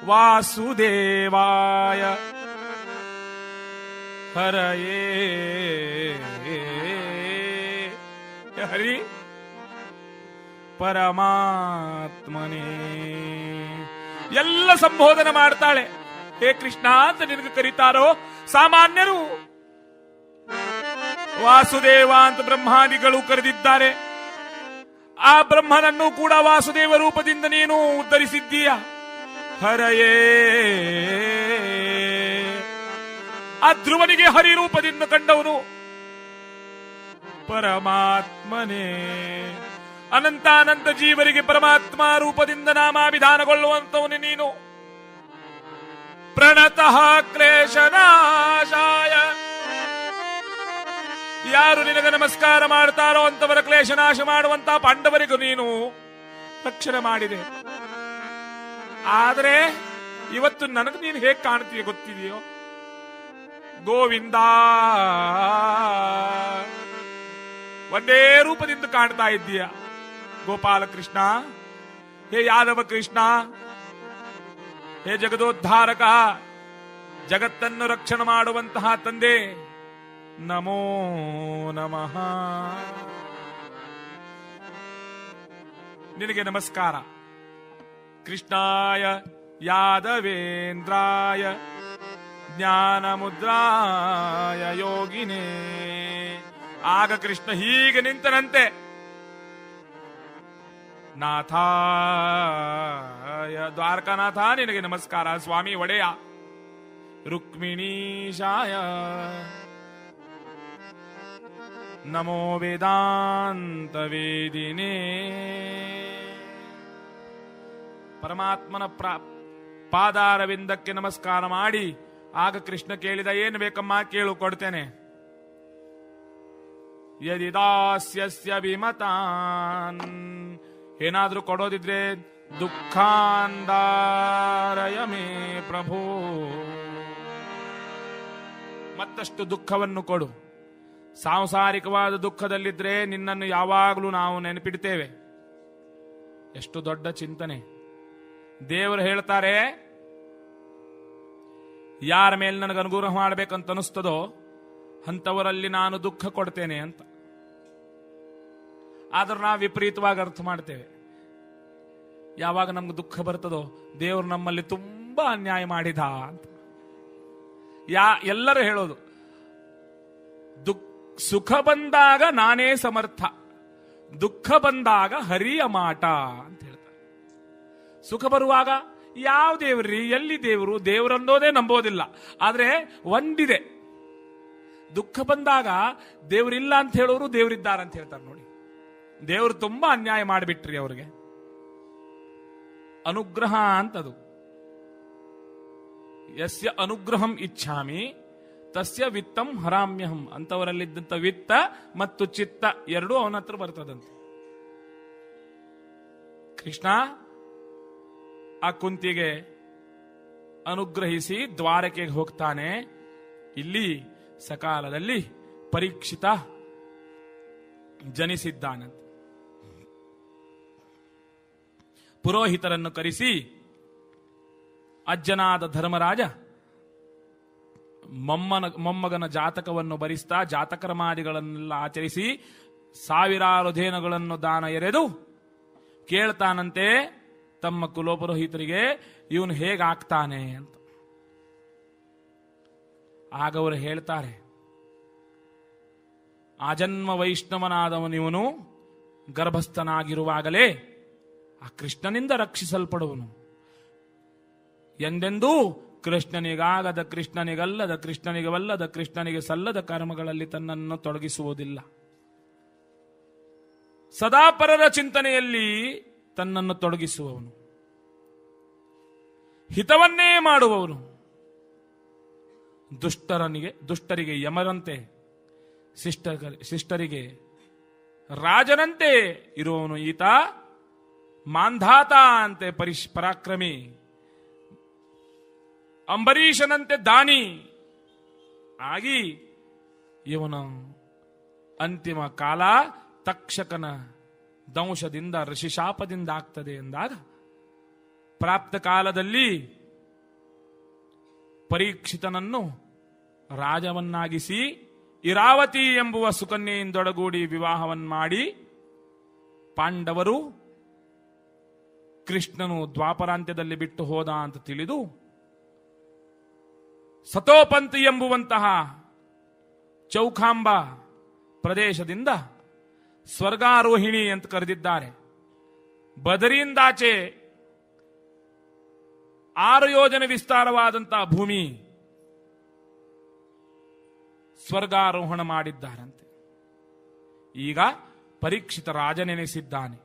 ವಾಸುದೇವಾಯ ಹರಯೇ ಹರಿ ಪರಮಾತ್ಮನೇ ಎಲ್ಲ ಸಂಬೋಧನೆ ಮಾಡ್ತಾಳೆ. ಹೇ ಕೃಷ್ಣ ಅಂತ ನಿನಗೆ ಕರೀತಾರೋ ಸಾಮಾನ್ಯರು. ವಾಸುದೇವ ಅಂತ ಬ್ರಹ್ಮಾದಿಗಳು ಕರೆದಿದ್ದಾರೆ. ಆ ಬ್ರಹ್ಮನನ್ನು ಕೂಡ ವಾಸುದೇವ ರೂಪದಿಂದ ನೀನು ಉದ್ಧರಿಸಿದ್ದೀಯ. ಹರಯೇ ಆ ಧ್ರುವನಿಗೆ ಹರಿ ರೂಪದಿಂದ ಕಂಡವನು. ಪರಮಾತ್ಮನೇ ಅನಂತ ಅನಂತ ಜೀವರಿಗೆ ಪರಮಾತ್ಮ ರೂಪದಿಂದ ನಾಮಾಭಿಧಾನಗೊಳ್ಳುವಂತವನು ನೀನು. ಪ್ರಣತಃ ಕ್ಲೇಶನಾಶಾಯ ಯಾರು ನಿನಗೆ ನಮಸ್ಕಾರ ಮಾಡ್ತಾರೋ ಅಂತವರ ಕ್ಲೇಶನಾಶ ಮಾಡುವಂತ ಪಾಂಡವರಿಗೂ ನೀನು ರಕ್ಷಣೆ ಮಾಡಿದೆ. ಆದರೆ ಇವತ್ತು ನನಗೆ ನೀನು ಹೇಗೆ ಕಾಣ್ತೀಯ ಗೊತ್ತಿದೆಯೋ? ಗೋವಿಂದ ಒಂದೇ ರೂಪದಿಂದ ಕಾಣ್ತಾ ಇದ್ದೀಯ. ಗೋಪಾಲಕೃಷ್ಣ, ಹೇ ಯಾದವ ಕೃಷ್ಣ, ಹೇ ಜಗದೋದ್ಧಾರಕ, ಜಗತ್ತನ್ನು ರಕ್ಷಣೆ ಮಾಡುವಂತಹ ತಂದೆ, ನಮೋ ನಮಃ. ನಿನಗೆ ನಮಸ್ಕಾರ. ಕೃಷ್ಣಾಯ ಯಾದವೇಂದ್ರಾಯ ಜ್ಞಾನ ಮುದ್ರಾಯ ಯೋಗಿನೇ. ಆಗ ಕೃಷ್ಣ ಹೀಗೆ ನಿಂತನಂತೆ. ನಾಥಾಯ ದ್ವಾರಕಾನಾಥ ನಿನಗೆ ನಮಸ್ಕಾರ ಸ್ವಾಮಿ ಒಡೆಯ. ರುಕ್ಮಿಣೀಶಾಯ ನಮೋ ವೇದಾಂತ ವೇದಿನೇ. ಪರಮಾತ್ಮನ ಪಾದಾರವಿಂದಕ್ಕೆ ನಮಸ್ಕಾರ ಮಾಡಿ ಆಗ ಕೃಷ್ಣ ಕೇಳಿದ, ಏನು ಬೇಕಮ್ಮ ಕೇಳು, ಕೊಡ್ತೇನೆ. ಯದಿದಾಸ್ಯಸ್ಯ ವಿಮತಾನ್, ಏನಾದ್ರೂ ಕೊಡೋದಿದ್ರೆ ದುಃಖಾಂದಾರಯ ಮೇ ಪ್ರಭೋ, ಮತ್ತಷ್ಟು ದುಃಖವನ್ನು ಕೊಡು. ಸಾಂಸಾರಿಕವಾದ ದುಃಖದಲ್ಲಿದ್ರೆ ನಿನ್ನನ್ನು ಯಾವಾಗಲೂ ನಾವು ನೆನಪಿಡ್ತೇವೆ. ಎಷ್ಟು ದೊಡ್ಡ ಚಿಂತನೆ. ದೇವರು ಹೇಳ್ತಾರೆ, ಯಾರ ಮೇಲೆ ನನಗೆ ಅನುಗ್ರಹ ಮಾಡಬೇಕಂತ ಅನಿಸ್ತದೋ ಅಂಥವರಲ್ಲಿ ನಾನು ದುಃಖ ಕೊಡ್ತೇನೆ ಅಂತ. ಆದ್ರೆ ನಾವು ವಿಪರೀತವಾಗಿ ಅರ್ಥ ಮಾಡ್ತೇವೆ. ಯಾವಾಗ ನಮ್ಗೆ ದುಃಖ ಬರ್ತದೋ ದೇವರು ನಮ್ಮಲ್ಲಿ ತುಂಬಾ ಅನ್ಯಾಯ ಮಾಡಿದ ಅಂತ. ಎಲ್ಲರೂ ಹೇಳೋದು, ಸುಖ ಬಂದಾಗ ನಾನೇ ಸಮರ್ಥ, ದುಃಖ ಬಂದಾಗ ಹರಿಯ ಮಾಟ ಅಂತ ಹೇಳ್ತಾರೆ. ಸುಖ ಬರುವಾಗ ಯಾವ ದೇವ್ರಿ, ಎಲ್ಲಿ ದೇವರು, ದೇವರನ್ನೋದೇ ನಂಬೋದಿಲ್ಲ. ಆದ್ರೆ ಒಂದಿದೆ, ದುಃಖ ಬಂದಾಗ ದೇವರಿಲ್ಲ ಅಂತ ಹೇಳೋರು ದೇವರಿದ್ದಾರೆ ಅಂತ ಹೇಳ್ತಾರೆ. ನೋಡಿ, ದೇವರು ತುಂಬಾ ಅನ್ಯಾಯ ಮಾಡಿಬಿಟ್ರಿ ಅವ್ರಿಗೆ. ಅನುಗ್ರಹ ಅಂತದು. ಯಸ್ಯ ಅನುಗ್ರಹಂ ಇಚ್ಛಾಮಿ ತಸ್ಯ ವಿತ್ತಂ ಹರಾಮ್ಯಹಂ. ಅಂತವರಲ್ಲಿದ್ದಂತ ವಿತ್ತ ಮತ್ತು ಚಿತ್ತ ಎರಡೂ ಅವನ ಹತ್ರ ಬರ್ತದಂತೆ. ಕೃಷ್ಣ ಆ ಕುಂತಿಗೆ ಅನುಗ್ರಹಿಸಿ ದ್ವಾರಕೆಗೆ ಹೋಗ್ತಾನೆ. ಇಲ್ಲಿ ಸಕಾಲದಲ್ಲಿ ಪರೀಕ್ಷಿತ ಜನಿಸಿದ್ದಾನಂತೆ. ಪುರೋಹಿತರನ್ನು ಕರೆಸಿ ಅಜ್ಜನಾದ ಧರ್ಮರಾಜ ಮೊಮ್ಮಗನ ಜಾತಕವನ್ನು ಬರಿಸ್ತಾ ಜಾತಕರ್ಮಾದಿಗಳನ್ನೆಲ್ಲ ಆಚರಿಸಿ ಸಾವಿರಾರು ಧೇನುಗಳನ್ನು ದಾನ ಎರೆದು ಕೇಳ್ತಾನಂತೆ ತಮ್ಮ ಕುಲೋಪುರೋಹಿತರಿಗೆ, ಇವನು ಹೇಗಾಗ್ತಾನೆ ಅಂತ. ಆಗ ಅವರು ಹೇಳ್ತಾರೆ, ಆಜನ್ಮ ವೈಷ್ಣವನಾದವನಿವನು ಗರ್ಭಸ್ಥನಾಗಿರುವಾಗಲೇ ಆ ಕೃಷ್ಣನಿಂದ ರಕ್ಷಿಸಲ್ಪಡುವನು. ಎಂದೆಂದೂ ಕೃಷ್ಣನಿಗಾಗದ, ಕೃಷ್ಣನಿಗಲ್ಲದ, ಕೃಷ್ಣನಿಗವಲ್ಲದ, ಕೃಷ್ಣನಿಗೆ ಸಲ್ಲದ ಕರ್ಮಗಳಲ್ಲಿ ತನ್ನನ್ನು ತೊಡಗಿಸುವುದಿಲ್ಲ. ಸದಾ ಪರರ ಚಿಂತನೆಯಲ್ಲಿ ತನ್ನನ್ನು ತೊಡಗಿಸುವವನು, ಹಿತವನ್ನೇ ಮಾಡುವವನು, ದುಷ್ಟರಿಗೆ ಯಮರಂತೆ, ಶಿಷ್ಟರಿಗೆ ರಾಜನಂತೆ ಇರುವವನು ಈತ. ಮಾಂಧಾತ ಅಂತೆ ಪರಾಕ್ರಮಿ, ಅಂಬರೀಷನಂತೆ ದಾನಿ ಆಗಿ ಇವನ ಅಂತಿಮ ಕಾಲ ತಕ್ಷಕನ ದಂಶದಿಂದ, ಋಷಿಶಾಪದಿಂದ ಆಗ್ತದೆ ಎಂದಾಗ ಪ್ರಾಪ್ತ ಕಾಲದಲ್ಲಿ ಪರೀಕ್ಷಿತನನ್ನು ರಾಜವನ್ನಾಗಿಸಿ ಇರಾವತಿ ಎಂಬುವ ಸುಕನ್ಯೆಯಿಂದೊಡಗೂಡಿ ವಿವಾಹವನ್ನು ಮಾಡಿ ಪಾಂಡವರು ಕೃಷ್ಣನು ದ್ವಾಪರಾಂತ್ಯದಲ್ಲಿ ಬಿಟ್ಟು ಹೋದ ಅಂತ ತಿಳಿದು ಸತೋಪಂಥಿ ಎಂಬುವಂತಹ ಚೌಖಾಂಬ ಪ್ರದೇಶದಿಂದ ಸ್ವರ್ಗಾರೋಹಿಣಿ ಅಂತ ಕರೆದಿದ್ದಾರೆ. ಬದರಿಯಿಂದಾಚೆ 6 ಯೋಜನೆ ವಿಸ್ತಾರವಾದಂತಹ ಭೂಮಿ ಸ್ವರ್ಗಾರೋಹಣ ಮಾಡಿದ್ದಾರಂತೆ. ಈಗ ಪರೀಕ್ಷಿತ ರಾಜನೆನಿಸಿದ್ದಾನೆ.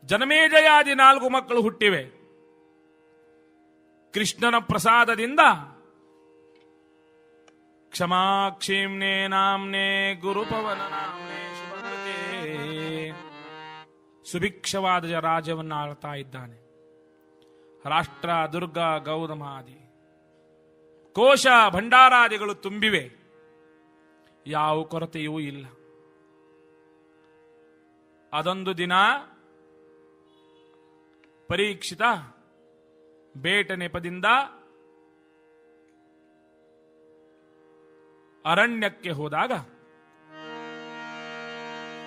ಜನಮೇಜಯಾದಿ 4 ಮಕ್ಕಳು ಹುಟ್ಟಿವೆ. ಕೃಷ್ಣನ ಪ್ರಸಾದದಿಂದ ಕ್ಷಮಾ ಕ್ಷೀಮ್ನೇ ನಾಮ್ನೇ ಗುರುಪವನ ನಾಮ್ನೇ ಶುಭಕೃತೆ ಸುಭಿಕ್ಷವಾದ ರಾಜ್ಯವನ್ನು ಆಳ್ತಾ ಇದ್ದಾನೆ. ರಾಷ್ಟ್ರ, ದುರ್ಗ, ಗೌತಮಾದಿ ಕೋಶ ಭಂಡಾರಾದಿಗಳು ತುಂಬಿವೆ, ಯಾವ ಕೊರತೆಯೂ ಇಲ್ಲ. ಅದೊಂದು ದಿನ ಪರೀಕ್ಷಿತ ಬೇಟ ನೆಪದಿಂದ ಅರಣ್ಯಕ್ಕೆ ಹೋದಾಗ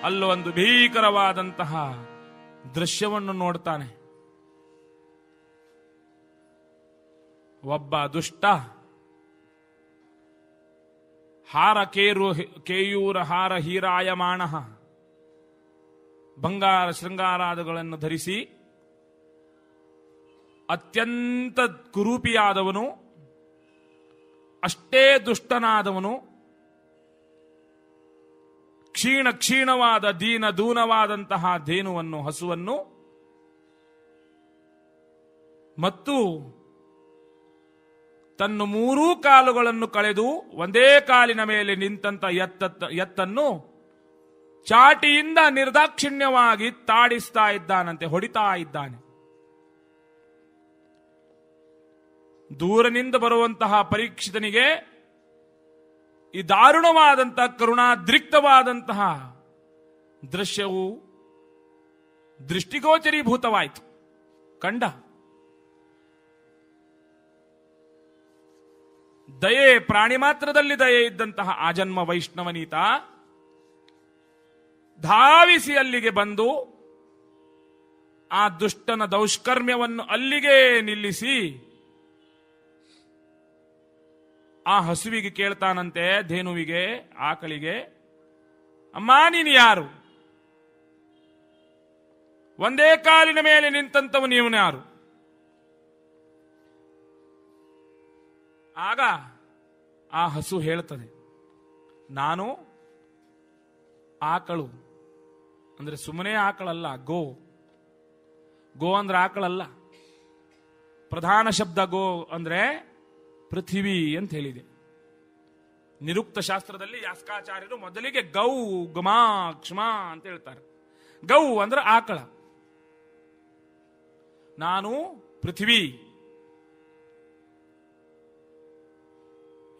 ಅಲ್ಲೊಂದು ಭೀಕರವಾದಂತಹ ದೃಶ್ಯವನ್ನು ನೋಡ್ತಾನೆ. ಒಬ್ಬ ದುಷ್ಟ ಕೇಯೂರ ಹಾರ ಹೀರಾಯಮಾಣ ಬಂಗಾರ ಶೃಂಗಾರಾದಿಗಳನ್ನು ಧರಿಸಿ ಅತ್ಯಂತ ಕುರೂಪಿಯಾದವನು, ಅಷ್ಟೇ ದುಷ್ಟನಾದವನು, ಕ್ಷೀಣವಾದ ದೂನವಾದಂತಹ ಧೇನುವನ್ನು, ಹಸುವನ್ನು ಮತ್ತು ತನ್ನ ಮೂರೂ ಕಾಲುಗಳನ್ನು ಕಳೆದು ಒಂದೇ ಕಾಲಿನ ಮೇಲೆ ನಿಂತಂತ ಎತ್ತನ್ನು ಚಾಟಿಯಿಂದ ನಿರ್ದಾಕ್ಷಿಣ್ಯವಾಗಿ ತಾಡಿಸ್ತಾ ಇದ್ದಾನಂತೆ, ಹೊಡಿತಾ ಇದ್ದಾನೆ. ದೂರನಿಂದ ಬರುವಂತಹ ಪರೀಕ್ಷಿತನಿಗೆ ಈ ದಾರುಣವಾದಂತಹ ಕರುಣಾದ್ರಿಕ್ತವಾದಂತಹ ದೃಶ್ಯವು ದೃಷ್ಟಿಗೋಚರೀಭೂತವಾಯಿತು. ಕಂಡ ದಯೆ, ಪ್ರಾಣಿ ಮಾತ್ರದಲ್ಲಿ ದಯೆ ಇದ್ದಂತಹ ಆಜನ್ಮ ವೈಷ್ಣವನೀತ ಧಾವಿಸಿ ಅಲ್ಲಿಗೆ ಬಂದು ಆ ದುಷ್ಟನ ದೌಷ್ಕರ್ಮ್ಯವನ್ನು ಅಲ್ಲಿಗೆ ನಿಲ್ಲಿಸಿ ಆ ಹಸುವಿಗೆ ಕೇಳ್ತಾನಂತೆ, ಧೇನುವಿಗೆ, ಆಕಳಿಗೆ, ಅಮ್ಮ ನೀನು ಯಾರು? ಒಂದೇ ಕಾಲಿನ ಮೇಲೆ ನಿಂತಂತವ ನೀವನು ಯಾರು? ಆಗ ಆ ಹಸು ಹೇಳ್ತದೆ, ನಾನು ಆಕಳು. ಅಂದ್ರೆ ಸುಮ್ಮನೆ ಆಕಳಲ್ಲ, ಗೋ ಅಂದ್ರೆ ಆಕಳಲ್ಲ. ಪ್ರಧಾನ ಶಬ್ದ ಗೋ ಅಂದ್ರೆ ಪೃಥ್ವಿ ಅಂತ ಹೇಳಿದೆ. ನಿರುಕ್ತ ಶಾಸ್ತ್ರದಲ್ಲಿ ಯಾಸ್ಕಾಚಾರ್ಯರು ಮೊದಲಿಗೆ ಗೌ, ಗಮಾ, ಕ್ಷಮ ಅಂತ ಹೇಳ್ತಾರೆ. ಗೌ ಅಂದ್ರೆ ಆಕಳ. ನಾನು ಪೃಥ್ವಿ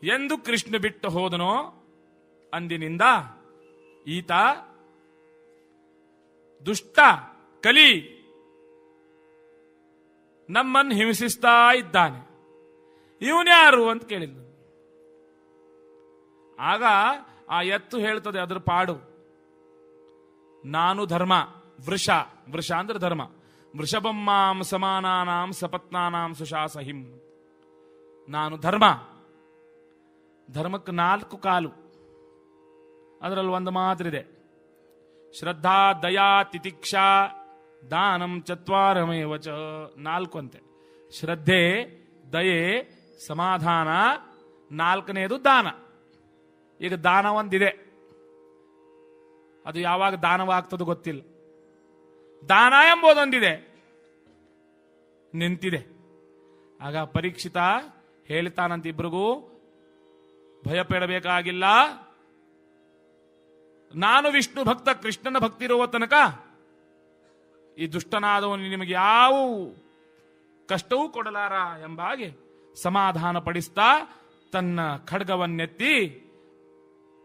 ಎಂದು ಕೃಷ್ಣ ಬಿಟ್ಟು ಹೋದನೋ ಅಂದಿನಿಂದ ಈತ ದುಷ್ಟ ಕಲಿ ನಮ್ಮನ್ನು ಹಿಂಸಿಸ್ತಾ ಇದ್ದಾನೆ. ಇವನ್ಯಾರು ಅಂತ ಕೇಳಿಲ್ಲ. ಆಗ ಆ ಎತ್ತು ಹೇಳ್ತದೆ ಅದರ ಪಾಡು, ನಾನು ಧರ್ಮ. ವೃಷ ಅಂದ್ರೆ ಧರ್ಮ. ವೃಷಭಮ್ಮಾಂ ಸಮಾನಾನಾಂ ಸಪತ್ನಾನಾಂ ಸುಶಾಸಹಿಂ. ನಾನು ಧರ್ಮ. ಧರ್ಮಕ್ಕೆ 4 ಕಾಲು. ಅದರಲ್ಲಿ ಒಂದು ಮಾತ್ರಿದೆ, ಶ್ರದ್ಧಾ, ದಯಾ, ತಿತಿಕ್ಷಾ, ದಾನಂ ಚತ್ವಾರಮೇವ ಚ. 4 ಅಂತೆ. ಶ್ರದ್ಧೆ, ದಯೆ, ಸಮಾಧಾನ, 4ನೇದು ದಾನ. ಈಗ ದಾನ ಒಂದಿದೆ, ಅದು ಯಾವಾಗ ದಾನವಾಗ್ತದೋ ಗೊತ್ತಿಲ್ಲ. ದಾನ ಎಂಬುದೊಂದಿದೆ, ನಿಂತಿದೆ. ಆಗ ಪರೀಕ್ಷಿತ ಹೇಳ್ತಾನಂತ ಇಬ್ರಿಗೂ, ಭಯಪಡಬೇಕಾಗಿಲ್ಲ, ನಾನು ವಿಷ್ಣು ಭಕ್ತ, ಕೃಷ್ಣನ ಭಕ್ತಿ ಇರುವ ತನಕ ಈ ದುಷ್ಟನಾದವನು ನಿಮಗೆ ಯಾವ ಕಷ್ಟವೂ ಕೊಡಲಾರ ಎಂಬಾಗೆ ಸಮಾಧಾನ ಪಡಿಸ್ತಾ ತನ್ನ ಖಡ್ಗವನ್ನೆತ್ತಿ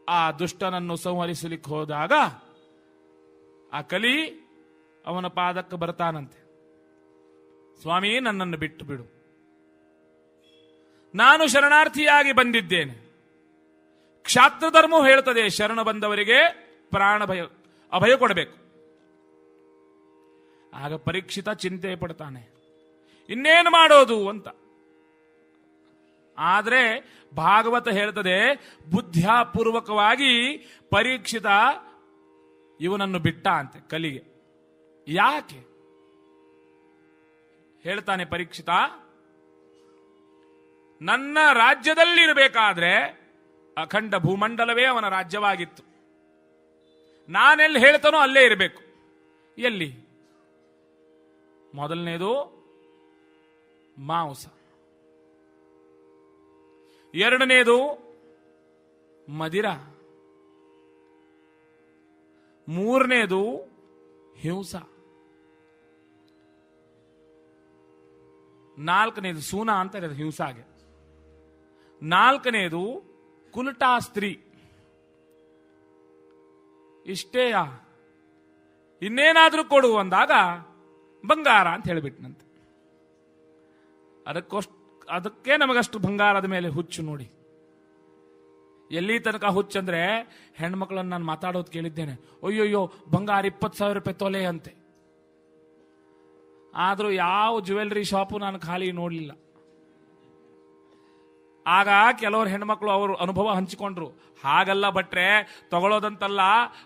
ಆ ದುಷ್ಟನನ್ನು ಸಂಹರಿಸಲಿಕ್ಕೆ ಹೋದಾಗ ಆ ಕಲಿ ಅವನ ಪಾದಕ್ಕೆ ಬರ್ತಾನಂತೆ. ಸ್ವಾಮಿ, ನನ್ನನ್ನು ಬಿಟ್ಟು ಬಿಡು, ನಾನು ಶರಣಾರ್ಥಿಯಾಗಿ ಬಂದಿದ್ದೇನೆ. ಕ್ಷಾತ್ರ ಧರ್ಮವು ಹೇಳ್ತದೆ, ಶರಣ ಬಂದವರಿಗೆ ಪ್ರಾಣ ಅಭಯ ಕೊಡಬೇಕು. ಆಗ ಪರೀಕ್ಷಿತ ಚಿಂತೆ ಪಡ್ತಾನೆ, ಇನ್ನೇನು ಮಾಡೋದು ಅಂತ. ಆದ್ರೆ ಭಾಗವತ ಹೇಳ್ತದೆ, ಬುದ್ಧ್ಯಾಪೂರ್ವಕವಾಗಿ ಪರೀಕ್ಷಿತ ಇವನನ್ನು ಬಿಟ್ಟ ಅಂತೆ ಕಲಿಗೆ. ಯಾಕೆ ಹೇಳ್ತಾನೆ ಪರೀಕ್ಷಿತ, ನನ್ನ ರಾಜ್ಯದಲ್ಲಿರಬೇಕಾದ್ರೆ ಅಖಂಡ ಭೂಮಂಡಲವೇ ಅವನ ರಾಜ್ಯವಾಗಿತ್ತು. ನಾನೆಲ್ಲಿ ಹೇಳ್ತಾನೋ ಅಲ್ಲೇ ಇರಬೇಕು. ಎಲ್ಲಿ? ಮೊದಲನೇದು ಮಾಂಸ, ಎರಡನೇದು ಮದಿರ, ಮೂರನೇದು ಹಿಂಸ, ನಾಲ್ಕನೇದು ಸೂನ ಅಂತ ಇದೆ ಹಿಂಸಾಗೆ. ನಾಲ್ಕನೇದು ಕುಲಟಾ ಸ್ತ್ರೀ. ಇಷ್ಟೇಯ, ಇನ್ನೇನಾದ್ರೂ ಕೊಡು ಅಂದಾಗ ಬಂಗಾರ ಅಂತ ಹೇಳಿಬಿಟ್ನಂತೆ. ಅದಕ್ಕೆ ನಮಗಷ್ಟು ಬಂಗಾರದ ಮೇಲೆ ಹುಚ್ಚು ನೋಡಿ. ಎಲ್ಲಿ ತನಕ ಹುಚ್ಚಂದ್ರೆ, ಹೆಣ್ಮಕ್ಳನ್ನ ನಾನು ಮಾತಾಡೋದು ಕೇಳಿದ್ದೇನೆ, ಅಯ್ಯೋಯ್ಯೋ ಬಂಗಾರ 20,000 ರೂಪಾಯಿ ತೊಲೆ ಅಂತೆ. ಆದ್ರೂ ಯಾವ ಜ್ಯುವೆಲ್ರಿ ಶಾಪು ನಾನು ಖಾಲಿ ನೋಡ್ಲಿಲ್ಲ. ಆಗ ಕೆಲವರು ಹೆಣ್ಮಕ್ಳು ಅವರು ಅನುಭವ ಹಂಚಿಕೊಂಡ್ರು. ಹಾಗಲ್ಲ ಭಟ್ರೆ, ತಗೊಳ್ಳೋದಂತಲ್ಲ.